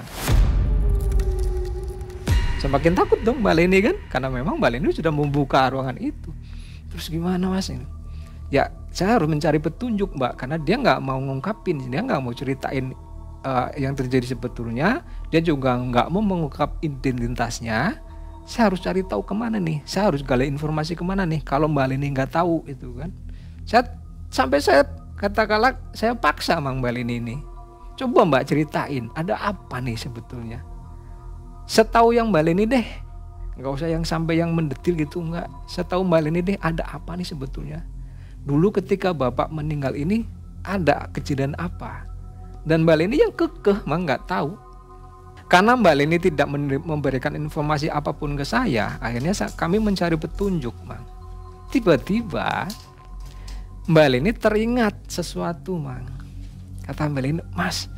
Semakin takut dong Mbak Leni kan, karena memang Mbak Leni sudah membuka ruangan itu. Terus gimana Mas ini? Ya saya harus mencari petunjuk Mbak, karena dia nggak mau ngungkapin, dia nggak mau ceritain yang terjadi sebetulnya, dia juga nggak mau mengungkap identitasnya. Saya harus cari tahu kemana nih, saya harus gali informasi kemana nih, kalau Mbak Leni nggak tahu itu kan. Sampai saya katakanlah saya paksa Mbak Leni ini, coba Mbak ceritain ada apa nih sebetulnya. Setahu yang Mbak Leni deh, nggak usah yang sampai yang mendetil gitu, nggak. Setahu Mbak Leni deh ada apa nih sebetulnya. Dulu ketika Bapak meninggal ini ada kejadian apa? Dan Mbak Leni yang kekeh nggak tahu. Karena Mbak Leni tidak memberikan informasi apapun ke saya, akhirnya kami mencari petunjuk Mang. Tiba-tiba Mbak Leni teringat sesuatu Mang. Kata Mbak Leni, Mas,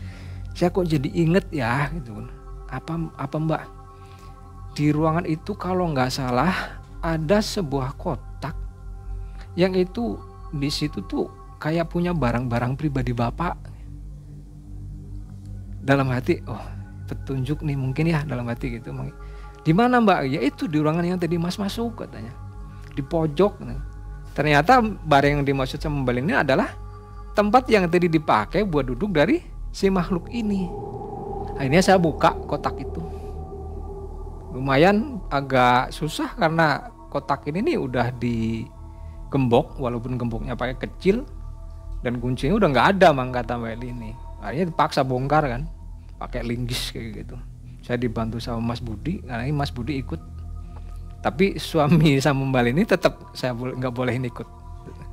saya kok jadi inget ya gitu. Apa Mbak? Di ruangan itu kalau nggak salah ada sebuah kotak yang itu di situ tuh kayak punya barang-barang pribadi Bapak. Dalam hati, oh petunjuk nih mungkin ya dalam hati gitu. Di mana Mbak? Ya itu di ruangan yang tadi Mas masuk katanya. Di pojok. Ternyata barang yang dimaksud sama Mbak Leni adalah tempat yang tadi dipakai buat duduk dari si makhluk ini. Akhirnya saya buka kotak itu. Lumayan agak susah karena kotak ini nih udah digembok, walaupun gemboknya pakai kecil dan kuncinya udah nggak ada Mang, kata Mbak Leni. Akhirnya dipaksa bongkar kan, pakai linggis kayak gitu. Saya dibantu sama Mas Budi, karena ini Mas Budi ikut. Tapi suami sama Mbak Leni tetap saya nggak bolehin ikut.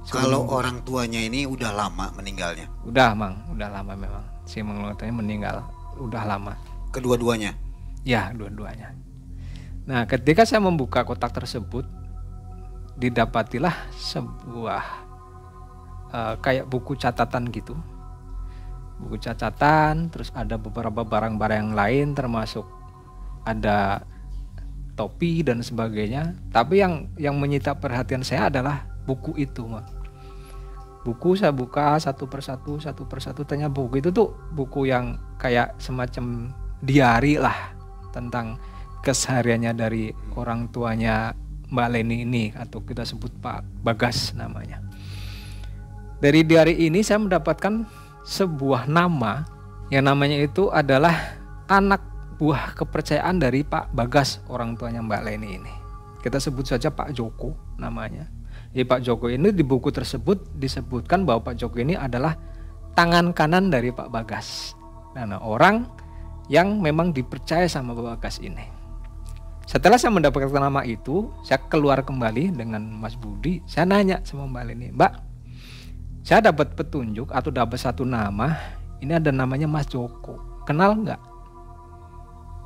Kalau orang tuanya ini udah lama meninggalnya? Udah Mang, udah lama memang. Si Mang Lotanya meninggal udah lama. Kedua-duanya? Ya, dua-duanya. Nah, ketika saya membuka kotak tersebut, didapatilah sebuah kayak buku catatan gitu. Buku catatan, terus ada beberapa barang-barang yang lain, termasuk ada topi dan sebagainya. Tapi yang menyita perhatian saya adalah buku itu, Mang. Buku saya buka satu persatu, ternyata buku itu tuh buku yang kayak semacam diari lah tentang kesehariannya dari orang tuanya Mbak Leni ini, atau kita sebut Pak Bagas namanya. Dari diari ini saya mendapatkan sebuah nama yang namanya itu adalah anak buah kepercayaan dari Pak Bagas, orang tuanya Mbak Leni ini. Kita sebut saja Pak Joko namanya. Jadi Pak Joko ini di buku tersebut disebutkan bahwa Pak Joko ini adalah tangan kanan dari Pak Bagas. Nah, orang yang memang dipercaya sama Pak Bagas ini. Setelah saya mendapatkan nama itu, saya keluar kembali dengan Mas Budi. Saya nanya sama Mbak Leni, Mbak, saya dapat petunjuk atau dapat satu nama. Ini ada namanya Mas Joko. Kenal nggak?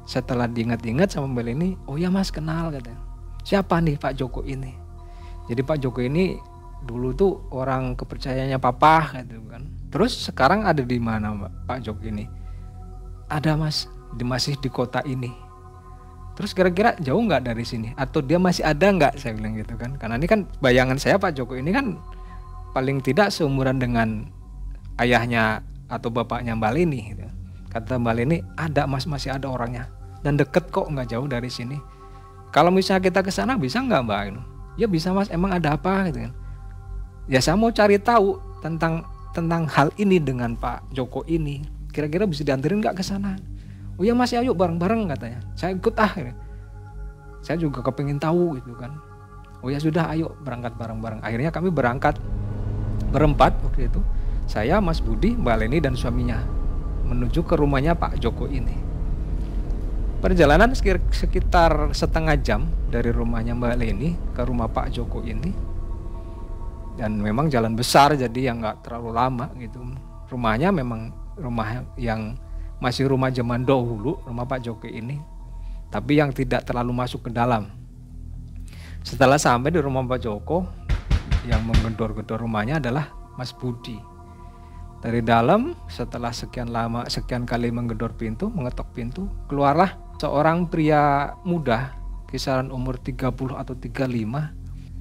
Setelah diingat-ingat sama Mbak Leni, oh ya Mas kenal katanya. Siapa nih Pak Joko ini? Jadi Pak Joko ini dulu tuh orang kepercayaannya Papa gitu kan. Terus sekarang ada di mana Pak Joko ini? Ada Mas, masih di kota ini. Terus kira-kira jauh nggak dari sini? Atau dia masih ada nggak? Saya bilang gitu kan. Karena ini kan bayangan saya Pak Joko ini kan paling tidak seumuran dengan ayahnya atau bapaknya Mbak Leni gitu. Kata Mbak Leni, ada Mas, masih ada orangnya. Dan deket kok, nggak jauh dari sini. Kalau misalnya kita ke sana bisa nggak Mbak? Ya bisa Mas, emang ada apa gitu kan. Ya saya mau cari tahu tentang hal ini dengan Pak Joko ini. Kira-kira bisa dianterin nggak ke sana? Oh ya Mas, ayo bareng-bareng katanya. Saya ikut gitu. Saya juga kepengin tahu gitu kan. Oh ya sudah, ayo berangkat bareng-bareng. Akhirnya kami berangkat berempat waktu itu. Saya, Mas Budi, Mbak Leni dan suaminya menuju ke rumahnya Pak Joko ini. Perjalanan sekitar setengah jam dari rumahnya Mbak Leni ke rumah Pak Joko ini. Dan memang jalan besar, jadi yang nggak terlalu lama gitu. Rumahnya memang rumah yang masih rumah zaman dahulu, rumah Pak Joko ini. Tapi yang tidak terlalu masuk ke dalam. Setelah sampai di rumah Pak Joko, yang menggedor-gedor rumahnya adalah Mas Budi. Dari dalam, setelah sekian kali menggedor pintu, mengetok pintu, keluarlah seorang pria muda, kisaran umur 30 atau 35.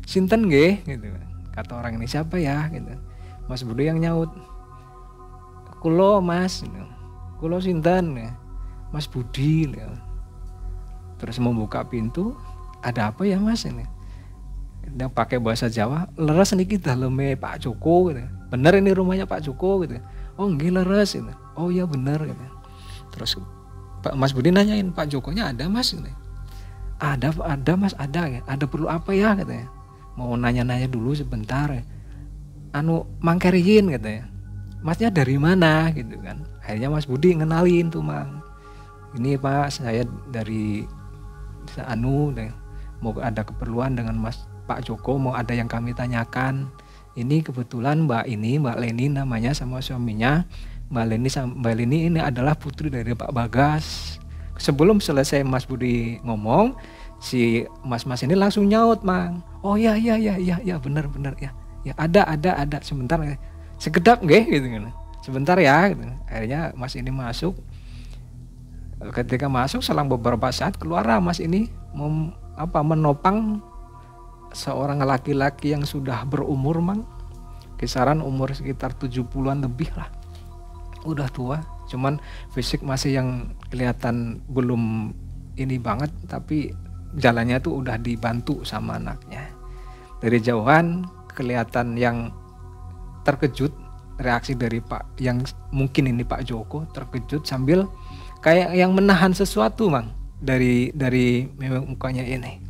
Sinten nggih gitu. Kata orang ini, siapa ya gitu. Mas Budi yang nyaut, kulo Mas gitu. Kulo sinten, Mas Budi gitu. Terus membuka pintu, ada apa ya Mas ini? Dia pakai bahasa Jawa, leres niki daleme Pak Joko gitu. Bener ini rumahnya Pak Joko gitu. Oh nggih leres gitu. Oh iya bener gitu. Terus Pak Mas Budi nanyain, Pak Jokonya ada Mas gitu. Ada Mas, ada ya. Ada perlu apa ya katanya. Mau nanya-nanya dulu sebentar ya. Mangkeriin katanya. Masnya dari mana gitu kan. Akhirnya Mas Budi ngenalin tuh Mang. Ini Pak saya dari mau ada keperluan dengan Pak Joko, mau ada yang kami tanyakan. Ini kebetulan Mbak Leni namanya sama suaminya. Mbak Leni ini adalah putri dari Pak Bagas. Sebelum selesai Mas Budi ngomong, si Mas ini langsung nyaut Mang. Oh ya benar ya. Ya ada sebentar sekedap nggih gitu kan. Sebentar ya gitu. Akhirnya Mas ini masuk. Ketika masuk selang beberapa saat keluar Mas ini menopang seorang laki-laki yang sudah berumur Mang. Kisaran umur sekitar 70-an lebih lah. Udah tua, cuman fisik masih yang kelihatan belum ini banget, tapi jalannya tuh udah dibantu sama anaknya. Dari jauhan kelihatan yang terkejut, reaksi dari Pak yang mungkin ini Pak Joko terkejut sambil kayak yang menahan sesuatu Mang dari memang mukanya ini.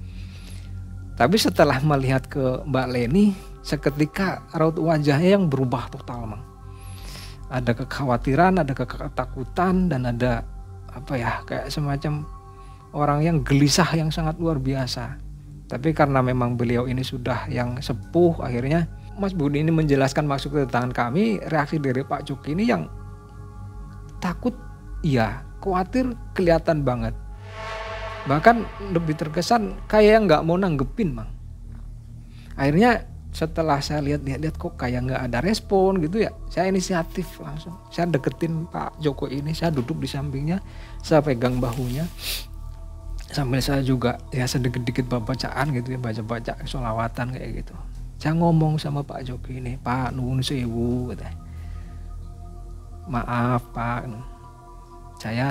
Tapi setelah melihat ke Mbak Leni, seketika raut wajahnya yang berubah total Mang. Ada kekhawatiran, ada ketakutan, dan ada kayak semacam orang yang gelisah yang sangat luar biasa. Tapi karena memang beliau ini sudah yang sepuh, akhirnya Mas Budi ini menjelaskan maksud kedatangan kami. Reaksi dari Pak Joki ini yang takut, iya, khawatir kelihatan banget. Bahkan lebih terkesan kayak nggak mau nanggepin Mang. Akhirnya setelah saya lihat kok kayak nggak ada respon gitu ya, saya inisiatif langsung. Saya deketin Pak Joko ini, saya duduk di sampingnya, saya pegang bahunya. Sambil saya juga ya sedikit-sedikit bacaan gitu ya, baca sholawatan kayak gitu. Saya ngomong sama Pak Joko ini, Pak nuwun sewu gitu. Maaf Pak,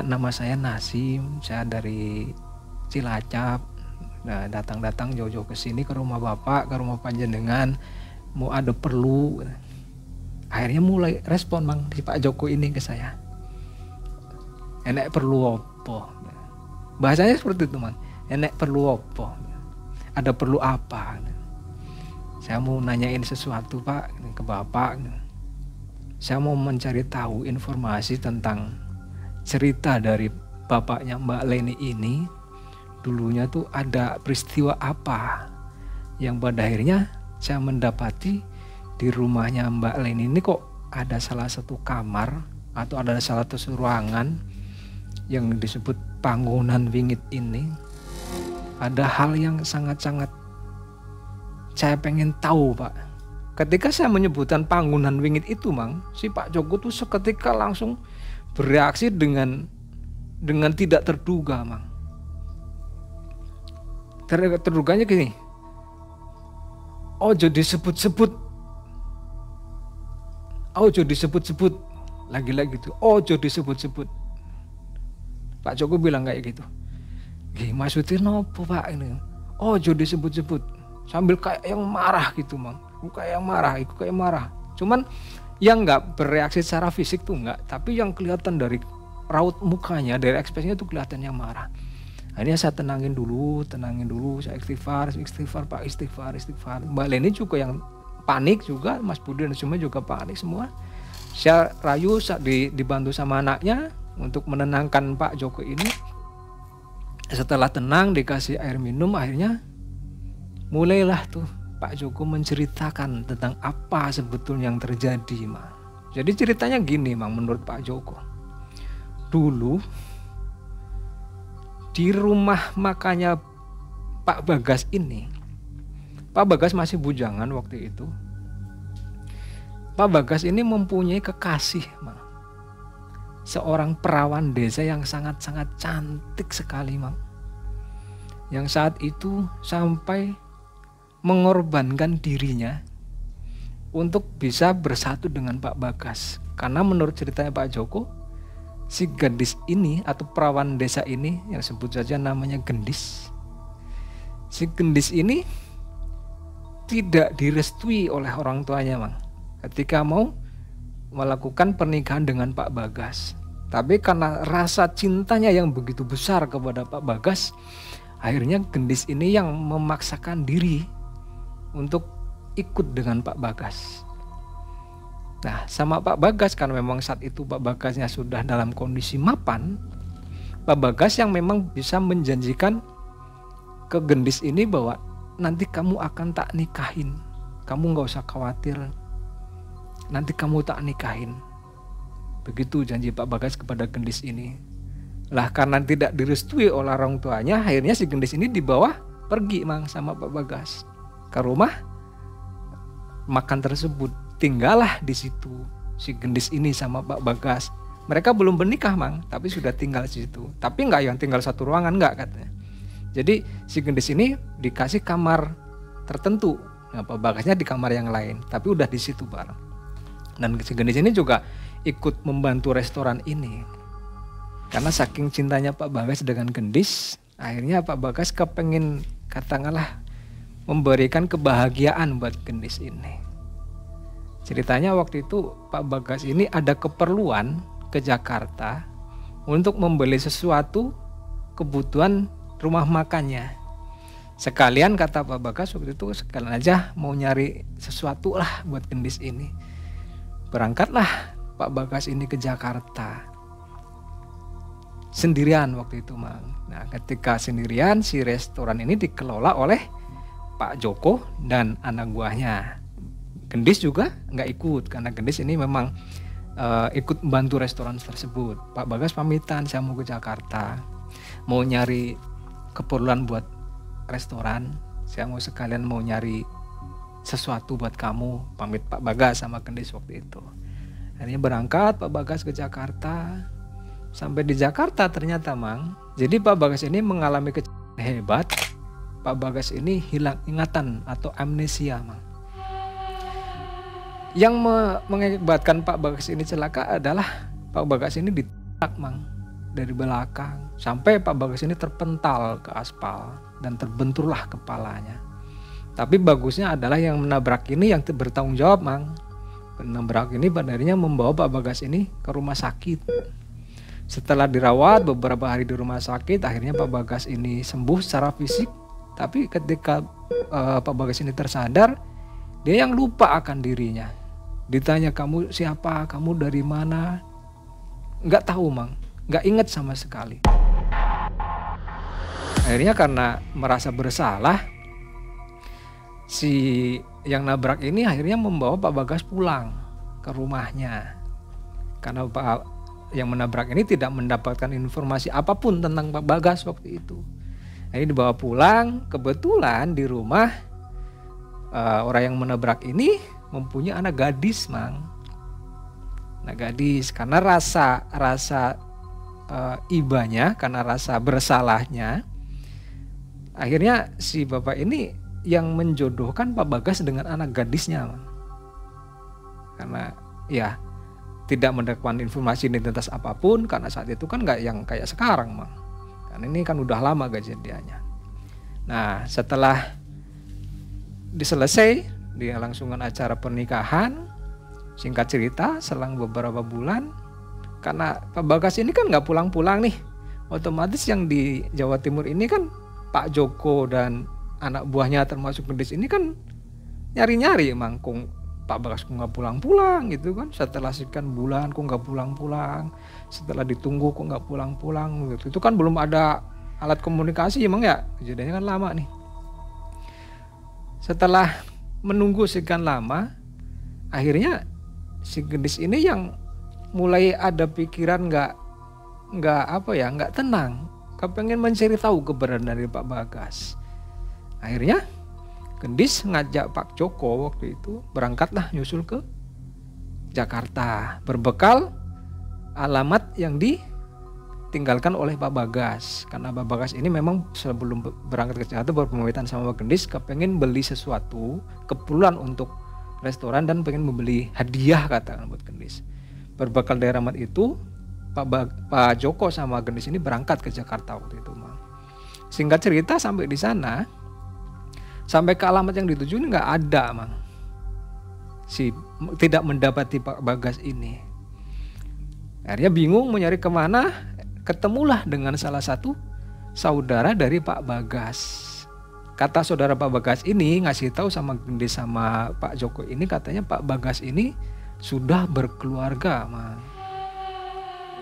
nama saya Nasim, saya dari Cilacap. Nah datang jauh-jauh ke sini ke rumah Bapak, ke rumah panjenengan, mau ada perlu. Akhirnya mulai respon Mang si Pak Joko ini ke saya. Enek perlu apa? Bahasanya seperti itu Mang. Enek perlu apa? Ada perlu apa? Saya mau nanyain sesuatu Pak ke Bapak. Saya mau mencari tahu informasi tentang cerita dari bapaknya Mbak Leni ini. Dulunya tuh ada peristiwa apa yang pada akhirnya saya mendapati di rumahnya Mbak Leni ini kok ada salah satu kamar atau ada salah satu ruangan yang disebut Panggonan Wingit ini. Ada hal yang sangat-sangat saya pengen tahu Pak. Ketika saya menyebutkan Panggonan Wingit itu Mang, si Pak Joko tuh seketika langsung bereaksi dengan tidak terduga Mang. Terduganya gini, ojo disebut-sebut, lagi-lagi tuh, ojo disebut-sebut. Pak Joko bilang kayak gitu. Maksudnya nopo Pak ini? Ojo disebut-sebut, sambil kayak yang marah gitu Mang. Kayak yang marah. Cuman yang nggak bereaksi secara fisik tuh nggak, tapi yang kelihatan dari raut mukanya, dari ekspresinya tuh kelihatannya marah. Akhirnya saya tenangin dulu, saya istighfar Pak, istighfar. Mbak Leni juga yang panik juga, Mas Budi dan semua juga panik semua. Saya rayu dibantu sama anaknya untuk menenangkan Pak Joko ini. Setelah tenang dikasih air minum, akhirnya mulailah tuh Pak Joko menceritakan tentang apa sebetulnya yang terjadi Mang. Jadi ceritanya gini Mang, menurut Pak Joko. Dulu di rumah makanya Pak Bagas ini, Pak Bagas masih bujangan waktu itu. Pak Bagas ini mempunyai kekasih Mang. Seorang perawan desa yang sangat-sangat cantik sekali Mang. Yang saat itu sampai mengorbankan dirinya untuk bisa bersatu dengan Pak Bagas. Karena menurut ceritanya Pak Joko, si gadis ini atau perawan desa ini yang sebut saja namanya Gendis. Si Gendis ini tidak direstui oleh orang tuanya, Mang, ketika mau melakukan pernikahan dengan Pak Bagas. Tapi karena rasa cintanya yang begitu besar kepada Pak Bagas, akhirnya Gendis ini yang memaksakan diri untuk ikut dengan Pak Bagas. Nah, sama Pak Bagas, karena memang saat itu Pak Bagasnya sudah dalam kondisi mapan, Pak Bagas yang memang bisa menjanjikan ke Gendis ini bahwa nanti kamu akan tak nikahin, kamu gak usah khawatir, nanti kamu tak nikahin. Begitu janji Pak Bagas kepada Gendis ini. Lah karena tidak direstui oleh orang tuanya, akhirnya si Gendis ini dibawa pergi, Mang, sama Pak Bagas ke rumah makan tersebut. Tinggallah di situ si Gendis ini sama Pak Bagas. Mereka belum bernikah, Mang, tapi sudah tinggal di situ. Tapi enggak yang tinggal satu ruangan, enggak katanya. Jadi si Gendis ini dikasih kamar tertentu. Nah, Pak Bagasnya di kamar yang lain, tapi udah di situ bareng. Dan si Gendis ini juga ikut membantu restoran ini. Karena saking cintanya Pak Bagas dengan Gendis, akhirnya Pak Bagas kepengen katakanlah memberikan kebahagiaan buat Gendis ini. Ceritanya waktu itu Pak Bagas ini ada keperluan ke Jakarta untuk membeli sesuatu kebutuhan rumah makannya. Sekalian kata Pak Bagas waktu itu, sekalian aja mau nyari sesuatu lah buat Gendis ini. Berangkatlah Pak Bagas ini ke Jakarta. Sendirian waktu itu, Mang. Nah, ketika sendirian, si restoran ini dikelola oleh Pak Joko dan anak buahnya. Gendis juga nggak ikut karena Gendis ini memang ikut membantu restoran tersebut. Pak Bagas pamitan, saya mau ke Jakarta, mau nyari keperluan buat restoran, saya mau sekalian mau nyari sesuatu buat kamu. Pamit Pak Bagas sama Gendis waktu itu. Akhirnya berangkat Pak Bagas ke Jakarta. Sampai di Jakarta ternyata, Mang, jadi Pak Bagas ini mengalami kecelakaan hebat. Pak Bagas ini hilang ingatan atau amnesia, Mang. Yang mengakibatkan Pak Bagas ini celaka adalah Pak Bagas ini ditabrak, Mang, dari belakang sampai Pak Bagas ini terpental ke aspal dan terbenturlah kepalanya. Tapi bagusnya adalah yang menabrak ini yang bertanggung jawab, Mang. Penabrak ini pada akhirnya membawa Pak Bagas ini ke rumah sakit. Setelah dirawat beberapa hari di rumah sakit, akhirnya Pak Bagas ini sembuh secara fisik. Tapi ketika Pak Bagas ini tersadar, dia yang lupa akan dirinya. Ditanya, kamu siapa, kamu dari mana, nggak tahu, Mang, nggak ingat sama sekali. Akhirnya karena merasa bersalah, si yang nabrak ini akhirnya membawa Pak Bagas pulang ke rumahnya. Karena Pak yang menabrak ini tidak mendapatkan informasi apapun tentang Pak Bagas waktu itu. Ini dibawa pulang, kebetulan di rumah orang yang menabrak ini mempunyai anak gadis, Mang. Anak gadis, karena rasa ibanya, karena rasa bersalahnya, akhirnya si bapak ini yang menjodohkan Pak Bagas dengan anak gadisnya, Mang. Karena ya tidak mendapatkan informasi identitas apapun, karena saat itu kan nggak yang kayak sekarang, Mang. Karena ini kan udah lama kejadiannya. Nah, setelah diselesai, dia langsungkan acara pernikahan. Singkat cerita, selang beberapa bulan, karena Pak Bagas ini kan nggak pulang-pulang nih, otomatis yang di Jawa Timur ini kan Pak Joko dan anak buahnya termasuk Gendis ini kan nyari-nyari, Mang, Pak Bagas kok nggak pulang-pulang gitu kan. Setelah sekian bulan kok nggak pulang-pulang, setelah ditunggu kok nggak pulang-pulang gitu. Itu kan belum ada alat komunikasi, emang ya, kejadiannya kan lama nih. Setelah menunggu sekian lama, akhirnya si Gendis ini yang mulai ada pikiran nggak tenang, kepengen mencari tahu keberadaan dari Pak Bagas. Akhirnya Gendis ngajak Pak Joko waktu itu berangkatlah nyusul ke Jakarta berbekal alamat yang ditinggalkan oleh Pak Bagas. Karena Pak Bagas ini memang sebelum berangkat ke Jakarta berpamitan sama Pak Gendis, kepengen beli sesuatu keperluan untuk restoran dan pengen membeli hadiah, katakan buat Gendis. Berbekal dari alamat itu Pak Joko sama Gendis ini berangkat ke Jakarta waktu itu, Mang. Singkat cerita sampai di sana, sampai ke alamat yang dituju ini nggak ada, Mang. Tidak mendapati Pak Bagas ini. Akhirnya bingung mau nyari kemana, ketemulah dengan salah satu saudara dari Pak Bagas. Kata saudara Pak Bagas ini ngasih tahu sama Gendis sama Pak Joko ini, katanya Pak Bagas ini sudah berkeluarga, Mang.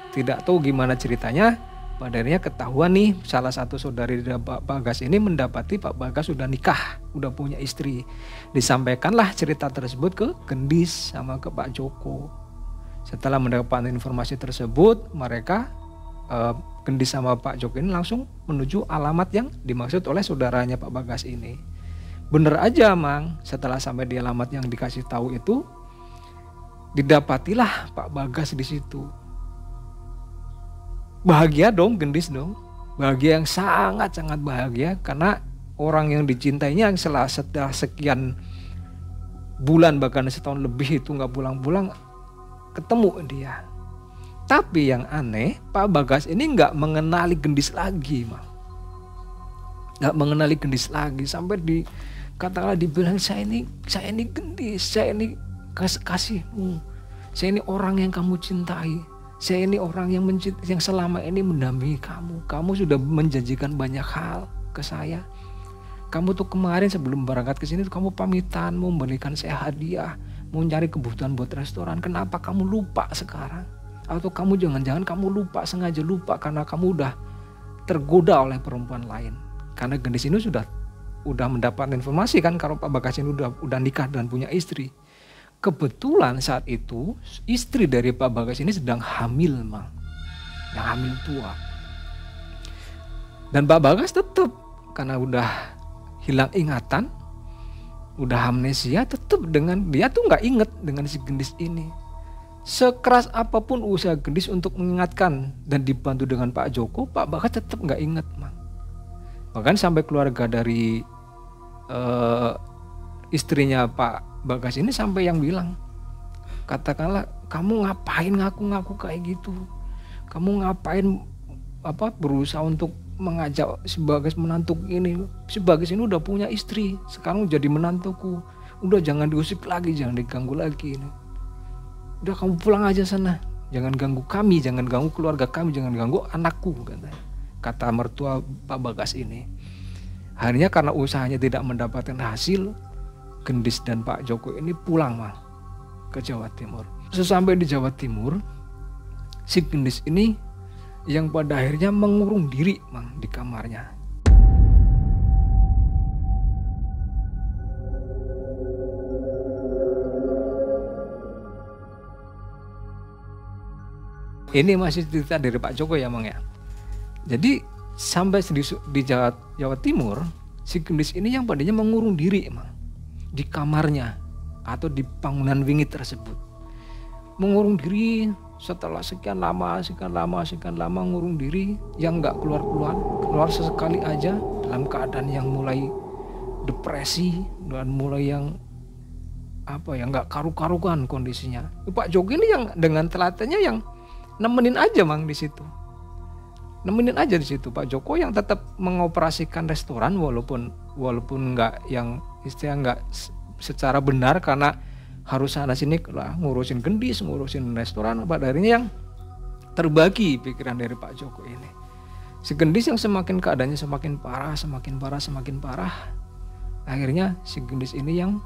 Tidak tahu gimana ceritanya, pada akhirnya ketahuan nih salah satu saudari dari Pak Bagas ini mendapati Pak Bagas sudah nikah, udah punya istri. Disampaikanlah cerita tersebut ke Gendis sama ke Pak Joko. Setelah mendapat informasi tersebut, mereka Gendis sama Pak Joko ini langsung menuju alamat yang dimaksud oleh saudaranya Pak Bagas ini. Bener aja, Mang, setelah sampai di alamat yang dikasih tahu itu, didapatilah Pak Bagas di situ. Bahagia dong Gendis dong, bahagia yang sangat-sangat bahagia karena orang yang dicintainya yang setelah sekian bulan bahkan setahun lebih itu nggak pulang-pulang ketemu dia. Tapi yang aneh, Pak Bagas ini nggak mengenali Gendis lagi, Mang. Nggak mengenali Gendis lagi sampai katakanlah dibilang saya ini Gendis, saya ini kasihmu, saya ini orang yang kamu cintai. Saya ini orang yang selama ini mendampingi kamu. Kamu sudah menjanjikan banyak hal ke saya. Kamu tuh kemarin sebelum berangkat ke sini kamu pamitan mau memberikan saya hadiah, mau cari kebutuhan buat restoran. Kenapa kamu lupa sekarang? Atau kamu jangan-jangan kamu lupa, sengaja lupa karena kamu udah tergoda oleh perempuan lain. Karena Gendis ini sudah mendapat informasi kan kalau Pak Bagas ini udah nikah dan punya istri. Kebetulan saat itu istri dari Pak Bagas ini sedang hamil, Mang. Yang hamil tua. Dan Pak Bagas tetap karena udah hilang ingatan, udah amnesia, tetap dengan dia tuh nggak inget dengan si Gendis ini. Sekeras apapun usaha Gendis untuk mengingatkan dan dibantu dengan Pak Joko, Pak Bagas tetap nggak inget, Mang. Bahkan sampai keluarga dari istrinya Pak Bagas ini sampai yang bilang, katakanlah kamu ngapain ngaku-ngaku kayak gitu, kamu ngapain berusaha untuk mengajak si Bagas menantu ini, si Bagas ini udah punya istri, sekarang jadi menantuku, udah jangan diusik lagi, jangan diganggu lagi, udah kamu pulang aja sana, jangan ganggu kami, jangan ganggu keluarga kami, jangan ganggu anakku, kata mertua Pak Bagas ini. Akhirnya karena usahanya tidak mendapatkan hasil, Gendis dan Pak Joko ini pulang, Mang, ke Jawa Timur. Sesampai di Jawa Timur, si Gendis ini yang pada akhirnya mengurung diri, Mang, di kamarnya. Ini masih cerita dari Pak Joko ya, Mang ya. Jadi sampai di Jawa Timur, si Gendis ini yang padanya mengurung diri, Mang, di kamarnya atau di bangunan wingit tersebut. Mengurung diri setelah sekian lama ngurung diri yang nggak keluar sesekali aja dalam keadaan yang mulai depresi dan mulai yang nggak karu-karuan kondisinya. Pak Joko ini yang dengan telatennya yang nemenin aja, Mang, di situ. Nemenin aja di situ. Pak Joko yang tetap mengoperasikan restoran walaupun nggak yang istilah nggak secara benar karena harus sana sini lah ngurusin Gendis, ngurusin restoran. Pada akhirnya yang terbagi pikiran dari Pak Joko ini. Si Gendis yang semakin keadaannya semakin parah. Akhirnya si Gendis ini yang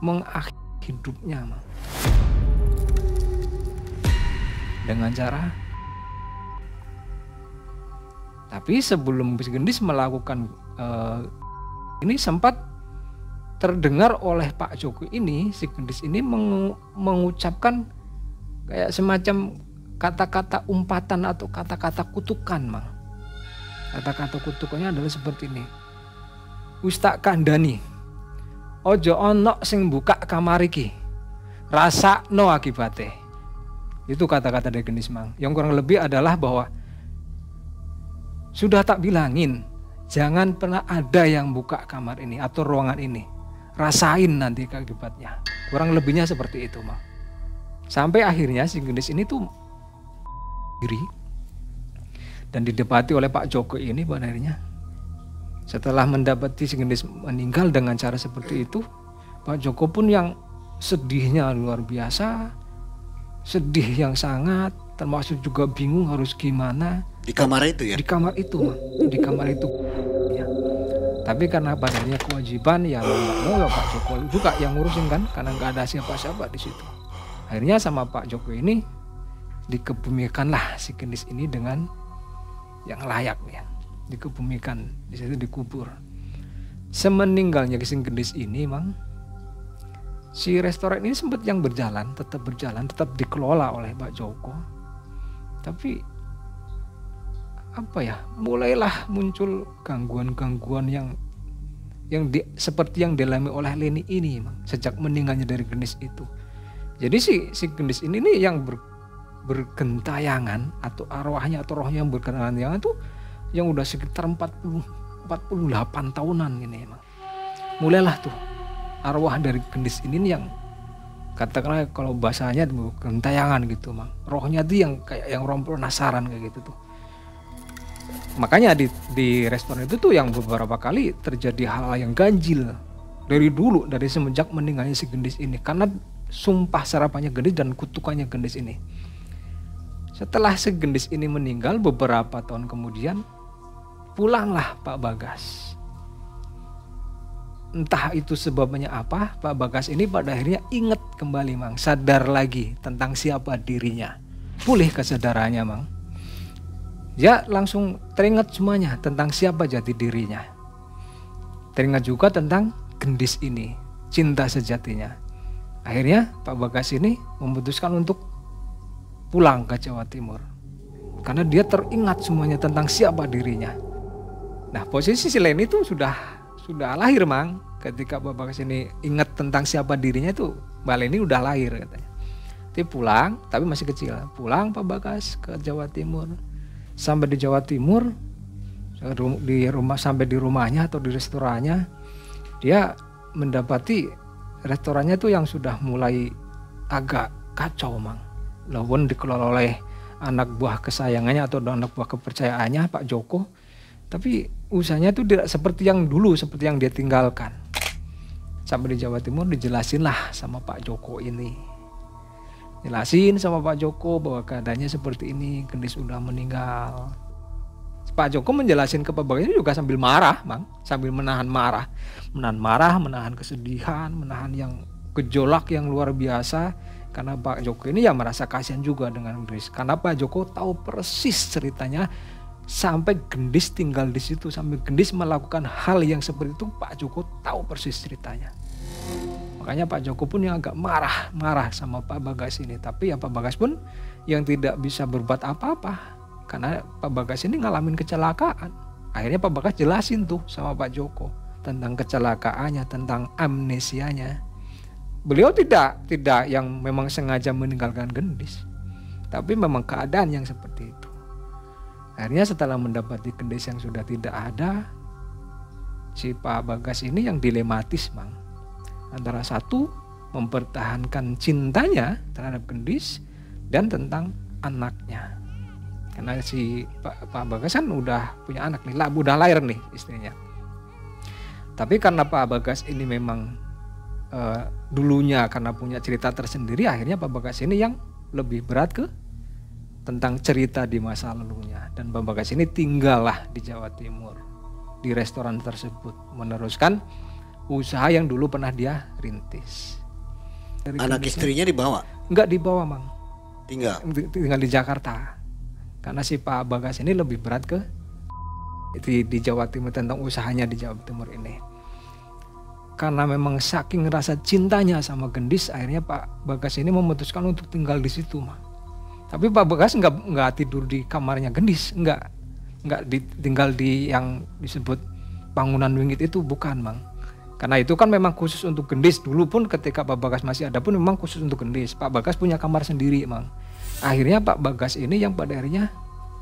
mengakhiri hidupnya, Mang. Dengan cara tapi sebelum si Gendis melakukan ini sempat terdengar oleh Pak Joko ini, si Gendis ini mengucapkan kayak semacam kata-kata umpatan atau kata-kata kutukan, Mang. Kata-kata kutukannya adalah seperti ini. Wis tak kandhani, ojo ono sing buka kamar iki, rasakno akibate. Itu kata-kata dari Gendis, Mang. Yang kurang lebih adalah bahwa sudah tak bilangin, jangan pernah ada yang buka kamar ini atau ruangan ini. Rasain nanti akibatnya. Kurang lebihnya seperti itu, Mang. Sampai akhirnya si Gendis ini tuh diri dan didapati oleh Pak Joko ini pada akhirnya. Setelah mendapati si Gendis meninggal dengan cara seperti itu, Pak Joko pun yang sedihnya luar biasa, sedih yang sangat, termasuk juga bingung harus gimana. Di kamar itu ya? Di kamar itu, di kamar itu. Ya. Tapi karena padanya kewajiban ya mau ya Pak Joko juga yang ngurusin kan, karena nggak ada siapa-siapa di situ. Akhirnya sama Pak Joko ini dikebumikanlah si Gendis ini dengan yang layak ya. Dikebumikan, di situ dikubur. Semeninggalnya si Gendis ini mang, si restoran ini sempat yang berjalan, tetap dikelola oleh Pak Joko. Tapi apa ya, mulailah muncul gangguan-gangguan yang seperti yang dialami oleh Leni ini mang, sejak meninggalnya dari Gendis itu. Jadi si Gendis ini nih yang bergentayangan atau arwahnya atau rohnya yang bergentayangan itu yang udah sekitar 48 tahunan ini emang. Mulailah tuh arwah dari Gendis ini yang katakanlah kalau bahasanya gentayangan gitu mang. Rohnya tuh yang kayak yang rompol penasaran kayak gitu tuh. Makanya di restoran itu tuh yang beberapa kali terjadi hal-hal yang ganjil dari dulu, dari semenjak meninggalnya si Gendis ini, karena sumpah serapannya Gendis dan kutukannya Gendis ini. Setelah si Gendis ini meninggal beberapa tahun kemudian, pulanglah Pak Bagas. Entah itu sebabnya apa, Pak Bagas ini pada akhirnya ingat kembali mang, sadar lagi tentang siapa dirinya. Pulih kesadarannya mang. Dia langsung teringat semuanya tentang siapa jati dirinya. Teringat juga tentang Gendis ini, cinta sejatinya. Akhirnya Pak Bagas ini memutuskan untuk pulang ke Jawa Timur. Karena dia teringat semuanya tentang siapa dirinya. Nah, posisi si Leni itu sudah lahir mang. Ketika Pak Bagas ini ingat tentang siapa dirinya itu, Mbak Leni udah lahir katanya. Dia pulang, tapi masih kecil. Pulang Pak Bagas ke Jawa Timur. Sampai di Jawa Timur, sampai di rumahnya atau di restorannya, dia mendapati restorannya itu yang sudah mulai agak kacau mang. Walaupun dikelola oleh anak buah kesayangannya atau anak buah kepercayaannya Pak Joko, tapi usahanya itu tidak seperti yang dulu, seperti yang dia tinggalkan. Sampai di Jawa Timur dijelasin lah sama Pak Joko ini. Jelasin sama Pak Joko bahwa keadaannya seperti ini, Gendis udah meninggal. Pak Joko menjelasin ke Pak Bagas ini juga sambil marah, mang, sambil menahan marah, menahan kesedihan, menahan yang gejolak yang luar biasa. Karena Pak Joko ini ya merasa kasihan juga dengan Gendis. Karena Pak Joko tahu persis ceritanya sampai Gendis tinggal di situ, sampai Gendis melakukan hal yang seperti itu, Pak Joko tahu persis ceritanya. Makanya Pak Joko pun yang agak marah sama Pak Bagas ini. Tapi ya Pak Bagas pun yang tidak bisa berbuat apa-apa. Karena Pak Bagas ini ngalamin kecelakaan. Akhirnya Pak Bagas jelasin tuh sama Pak Joko tentang kecelakaannya, tentang amnesianya. Beliau tidak yang memang sengaja meninggalkan Gendis. Tapi memang keadaan yang seperti itu. Akhirnya setelah mendapati Gendis yang sudah tidak ada, si Pak Bagas ini yang dilematis mang. Antara satu, mempertahankan cintanya terhadap Gendis dan tentang anaknya. Karena si Pak Bagas kan udah punya anak nih, udah lahir nih istrinya. Tapi karena Pak Bagas ini memang dulunya karena punya cerita tersendiri, akhirnya Pak Bagas ini yang lebih berat ke tentang cerita di masa lalunya. Dan Pak Bagas ini tinggallah di Jawa Timur, di restoran tersebut, meneruskan usaha yang dulu pernah dia rintis. Anak istrinya dibawa? Enggak dibawa mang. Tinggal di Jakarta. Karena si Pak Bagas ini lebih berat ke di Jawa Timur, tentang usahanya di Jawa Timur ini. Karena memang saking rasa cintanya sama Gendis, akhirnya Pak Bagas ini memutuskan untuk tinggal di situ mang. Tapi Pak Bagas enggak tidur di kamarnya Gendis, enggak tinggal di yang disebut bangunan wingit itu, bukan mang. Karena itu kan memang khusus untuk Gendis. Dulu pun ketika Pak Bagas masih ada pun memang khusus untuk Gendis. Pak Bagas punya kamar sendiri mang. Akhirnya Pak Bagas ini yang pada akhirnya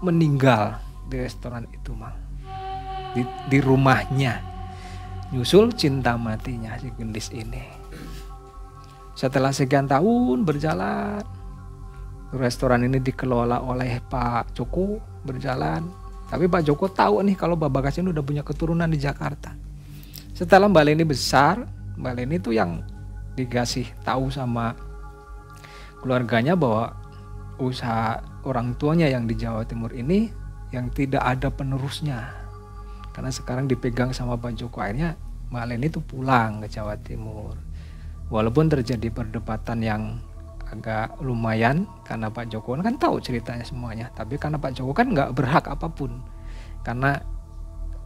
meninggal di restoran itu mang. Di rumahnya. Nyusul cinta matinya si Gendis ini. Setelah sekian tahun berjalan, Restoran ini dikelola oleh Pak Joko berjalan. Tapi Pak Joko tahu nih kalau Mbak Bagas ini udah punya keturunan di Jakarta. Setelah Mbak Leni besar, Mbak Leni itu yang dikasih tahu sama keluarganya bahwa usaha orang tuanya yang di Jawa Timur ini yang tidak ada penerusnya. Karena sekarang dipegang sama Pak Joko, akhirnya Mbak Leni itu pulang ke Jawa Timur. Walaupun terjadi perdebatan yang agak lumayan karena Pak Joko kan tahu ceritanya semuanya, tapi karena Pak Joko kan nggak berhak apapun, karena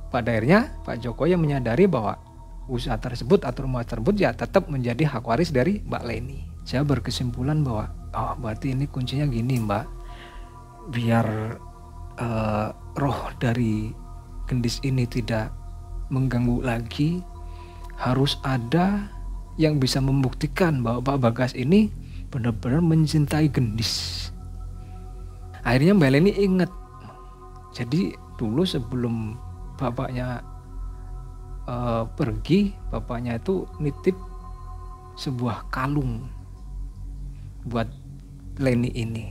pada akhirnya Pak Joko yang menyadari bahwa usaha tersebut atau rumah tersebut ya tetap menjadi hak waris dari Mbak Leni. Saya berkesimpulan bahwa berarti ini kuncinya gini Mbak, biar roh dari gendis ini tidak mengganggu lagi, harus ada yang bisa membuktikan bahwa Pak Bagas ini benar-benar mencintai gendis. Akhirnya Mbak Leni ingat, jadi dulu sebelum bapaknya pergi, bapaknya itu nitip sebuah kalung buat Leni ini.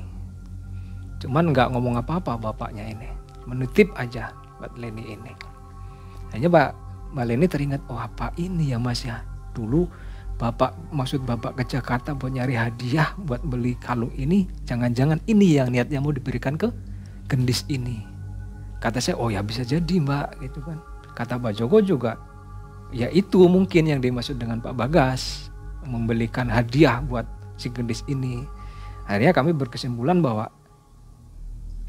Cuman nggak ngomong apa-apa bapaknya ini, menitip aja buat Leni ini. Hanya Mbak Leni teringat, apa ini ya Mas ya, dulu maksud bapak ke Jakarta buat nyari hadiah buat beli kalung ini, jangan-jangan ini yang niatnya mau diberikan ke gendis ini. Kata saya, ya bisa jadi Mbak, gitu kan. Kata Pak Joko juga, ya itu mungkin yang dimaksud dengan Pak Bagas, membelikan hadiah buat si gendis ini. Akhirnya kami berkesimpulan bahwa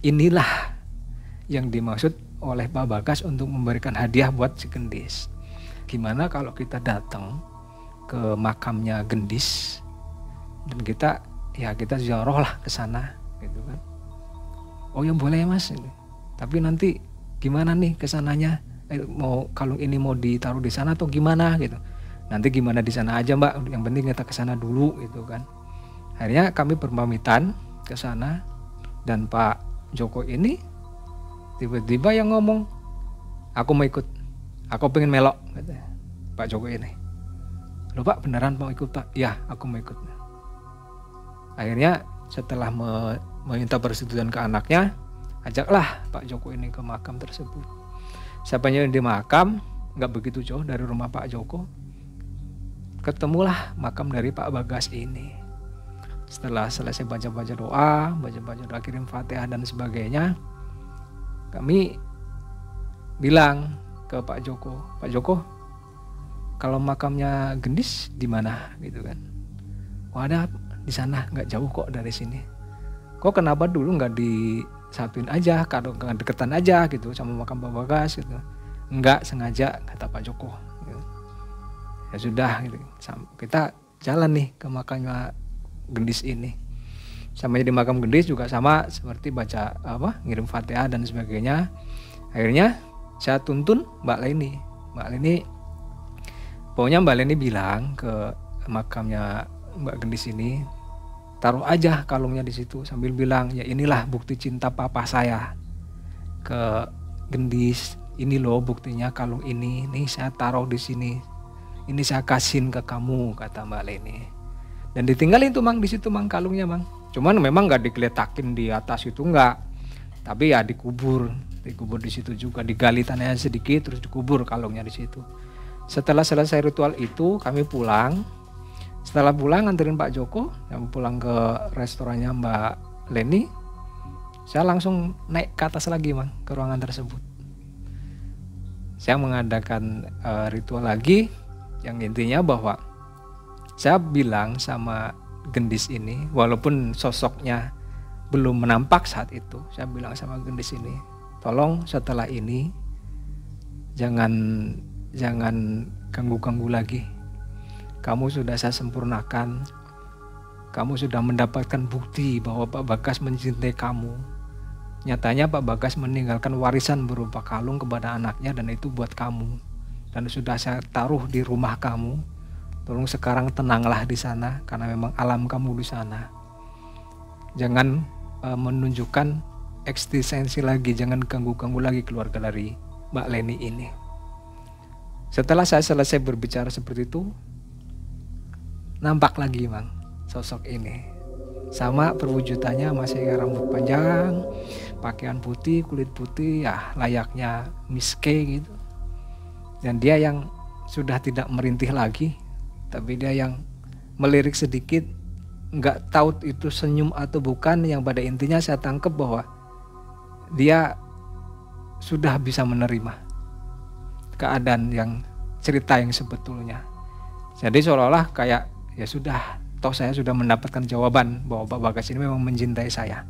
inilah yang dimaksud oleh Pak Bagas untuk memberikan hadiah buat si gendis. Gimana kalau kita datang ke makamnya gendis dan kita ziarah lah ke sana, gitu kan. Ya boleh Mas, tapi nanti gimana nih kesananya, mau kalung ini mau ditaruh di sana atau gimana gitu. Nanti gimana di sana aja Mbak, yang penting kita ke sana dulu, gitu kan. Akhirnya kami berpamitan ke sana dan Pak Joko ini tiba-tiba yang ngomong, aku mau ikut, aku pengen melok, katanya Pak Joko ini. Loh Pak, beneran mau ikut Pak? Ya, aku mau ikut. Akhirnya setelah meminta persetujuan ke anaknya, ajaklah Pak Joko ini ke makam tersebut. Sampainya di makam, nggak begitu jauh dari rumah Pak Joko, ketemulah makam dari Pak Bagas ini. Setelah selesai baca-baca doa kirim Fatihah dan sebagainya, kami bilang ke Pak Joko, Pak Joko, kalau makamnya gendis di mana, gitu kan. Ada di sana, nggak jauh kok dari sini. Kok kenapa dulu nggak disatuin aja, kalau nggak deketan aja gitu sama makam Pak Bagas gitu. Nggak sengaja, kata Pak Joko. Gitu. Ya sudah, gitu. Kita jalan nih ke makamnya gendis ini. Sampai di makam gendis juga sama seperti baca ngirim Fatihah dan sebagainya. Akhirnya saya tuntun Mbak Leni. Pokoknya Mbak Leni bilang ke makamnya Mbak Gendis ini, taruh aja kalungnya di situ sambil bilang, ya inilah bukti cinta papa saya ke Gendis. Ini loh buktinya kalung ini, nih saya taruh di sini. Ini saya kasihin ke kamu, kata Mbak Leni. Dan ditinggalin tuh Mang di situ Mang kalungnya Mang. Cuman memang nggak dikeletakin di atas itu enggak, tapi ya dikubur di situ juga, digali tanahnya sedikit terus dikubur kalungnya di situ. Setelah selesai ritual itu kami pulang. Setelah pulang nganterin Pak Joko yang pulang ke restorannya Mbak Leni, saya langsung naik ke atas lagi Mang, ke ruangan tersebut. Saya mengadakan ritual lagi yang intinya bahwa saya bilang sama Gendis ini, walaupun sosoknya belum menampak saat itu, saya bilang sama Gendis ini, tolong setelah ini jangan ganggu-ganggu lagi. Kamu sudah saya sempurnakan. Kamu sudah mendapatkan bukti bahwa Pak Bagas mencintai kamu. Nyatanya Pak Bagas meninggalkan warisan berupa kalung kepada anaknya dan itu buat kamu. Dan sudah saya taruh di rumah kamu. Tolong sekarang tenanglah di sana karena memang alam kamu di sana. Jangan menunjukkan eksistensi lagi, jangan ganggu-ganggu lagi keluarga dari Mbak Leni ini. Setelah saya selesai berbicara seperti itu, nampak lagi Mang sosok ini. sama perwujudannya masih rambut panjang, pakaian putih, kulit putih, ya layaknya Miss K gitu. Dan dia yang sudah tidak merintih lagi, tapi dia yang melirik sedikit, nggak tahu itu senyum atau bukan, yang pada intinya saya tangkap bahwa dia sudah bisa menerima keadaan yang cerita yang sebetulnya. Jadi seolah-olah kayak ya sudah, toh saya sudah mendapatkan jawaban bahwa Pak Bagas ini memang mencintai saya.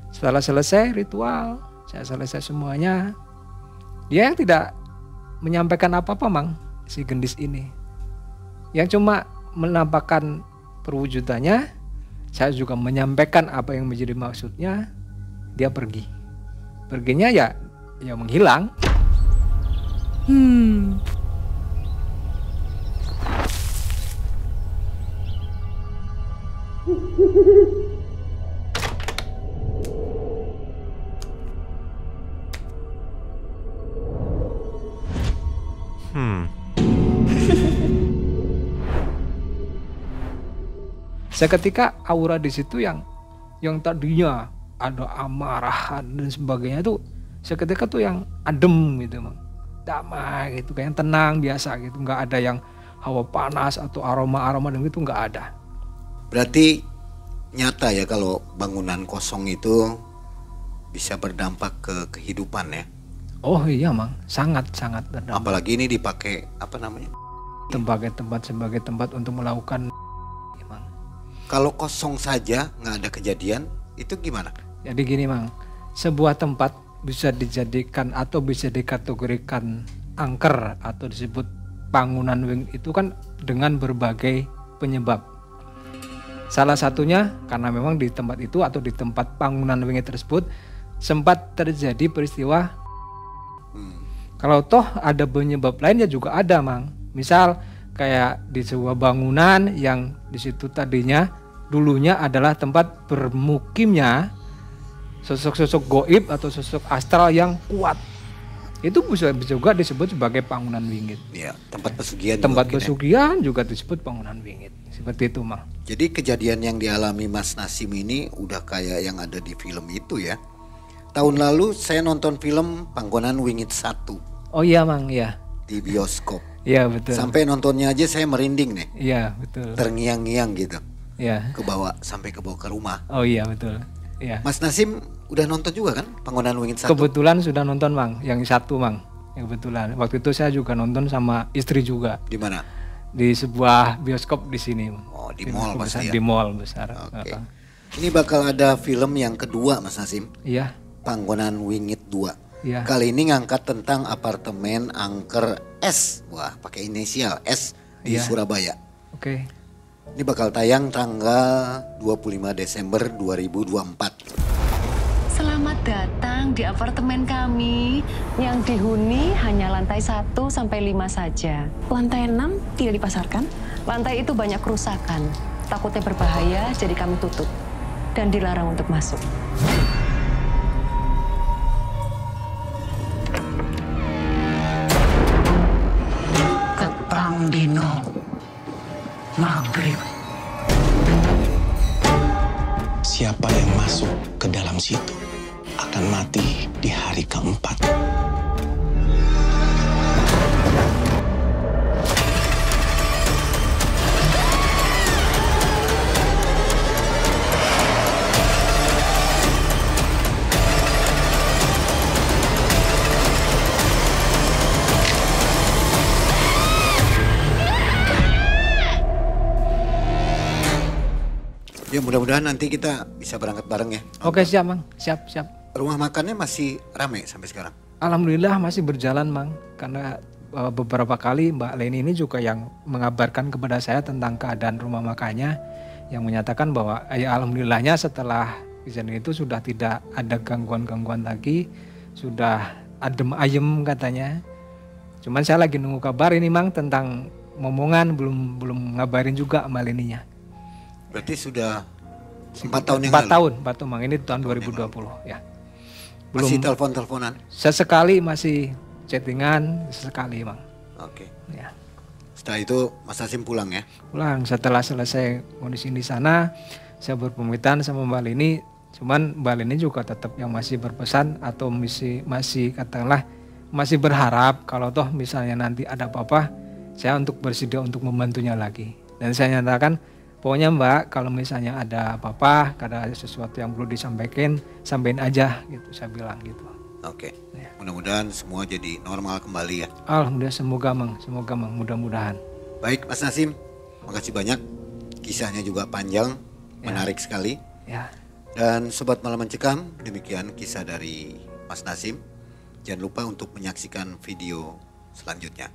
Setelah selesai ritual, saya selesai semuanya, dia yang tidak menyampaikan apa-apa Mang, si gendis ini. Yang cuma menampakkan perwujudannya, saya juga menyampaikan apa yang menjadi maksudnya, dia pergi. Perginya ya menghilang. Seketika aura di situ yang tadinya ada amarahan dan sebagainya tuh seketika tuh yang adem gitu Mang. Damai gitu, kayak tenang biasa gitu, nggak ada yang hawa panas atau aroma-aroma dan itu nggak ada. Berarti nyata ya kalau bangunan kosong itu bisa berdampak ke kehidupan ya. Oh iya Mang, sangat berdampak. Apalagi ini dipakai apa namanya? Sebagai tempat untuk melakukan. Kalau kosong saja nggak ada kejadian, itu gimana? Jadi gini Mang, sebuah tempat bisa dijadikan atau bisa dikategorikan angker atau disebut bangunan wing itu kan dengan berbagai penyebab. Salah satunya karena memang di tempat itu atau di tempat bangunan wing tersebut sempat terjadi peristiwa. Kalau toh ada penyebab lainnya juga ada Mang. Misal kayak di sebuah bangunan yang di situ tadinya dulunya adalah tempat bermukimnya sosok-sosok goib atau sosok astral yang kuat. Itu bisa juga disebut sebagai bangunan wingit. Ya, tempat pesugihan. Tempat pesugihan juga disebut bangunan wingit. Seperti itu Mang. Jadi kejadian yang dialami Mas Nasim ini udah kayak yang ada di film itu ya. Tahun lalu saya nonton film Panggonan Wingit 1. Oh iya Mang, ya. Di bioskop. Iya betul. Sampai nontonnya aja saya merinding nih. Iya betul. Terngiang-ngiang gitu. Iya. Sampai ke bawah ke rumah. Oh iya betul. Iya. Mas Nasim udah nonton juga kan Panggonan Wingit 1? Kebetulan sudah nonton Mang, yang 1 Mang. Yang kebetulan. Waktu itu saya juga nonton sama istri juga. Di mana? Di sebuah bioskop di sini. Oh, di mall pasti ya. Di mall besar. Oke. Ini bakal ada film yang kedua Mas Nasim. Iya. Panggonan Wingit 2. Iya. Kali ini ngangkat tentang apartemen angker S. Wah, pakai inisial S di Surabaya. Oke. Ini bakal tayang tanggal 25 Desember 2024. Selamat datang di apartemen kami yang dihuni hanya lantai 1 sampai 5 saja. Lantai 6 tidak dipasarkan? Lantai itu banyak kerusakan. Takutnya berbahaya jadi kami tutup dan dilarang untuk masuk. Ketang dino maghrib. Siapa yang masuk ke dalam situ akan mati di hari keempat. Ya mudah-mudahan nanti kita bisa berangkat bareng ya. Oke siap Mang, siap. Rumah makannya masih rame sampai sekarang? Alhamdulillah masih berjalan Mang, karena beberapa kali Mbak Leni ini juga yang mengabarkan kepada saya tentang keadaan rumah makannya, yang menyatakan bahwa ya alhamdulillahnya setelah kejadian itu sudah tidak ada gangguan-gangguan lagi, sudah adem ayem katanya. Cuman saya lagi nunggu kabar ini Mang tentang momongan, belum ngabarin juga Mbak Leninya. Berarti sudah 4 tahun yang 4 lalu? 4 tahun Mang, ini tahun 2020 ya. Belum, masih telepon-teleponan? Sesekali masih chattingan, sesekali Mang. Oke. Ya. Setelah itu Mas Nasim pulang ya? Pulang setelah selesai kondisi di sana, saya berpamitan sama Mbak Lini, cuman Mbak Lini juga tetap yang masih berpesan atau masih katakanlah masih berharap kalau toh misalnya nanti ada apa-apa, saya untuk bersedia untuk membantunya lagi. Dan saya nyatakan, pokoknya Mbak kalau misalnya ada apa-apa, ada sesuatu yang perlu disampaikan, sampaikan aja gitu, saya bilang gitu. Oke, Ya. mudah-mudahan semua jadi normal kembali ya. Alhamdulillah, semoga Mang, mudah-mudahan. Baik Mas Nasim, makasih banyak. Kisahnya juga panjang, menarik sekali. Ya. Dan Sobat Malam Mencekam, demikian kisah dari Mas Nasim. Jangan lupa untuk menyaksikan video selanjutnya.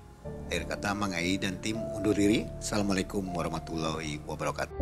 Akhir kata Mang Ei dan tim undur diri. Assalamualaikum warahmatullahi wabarakatuh.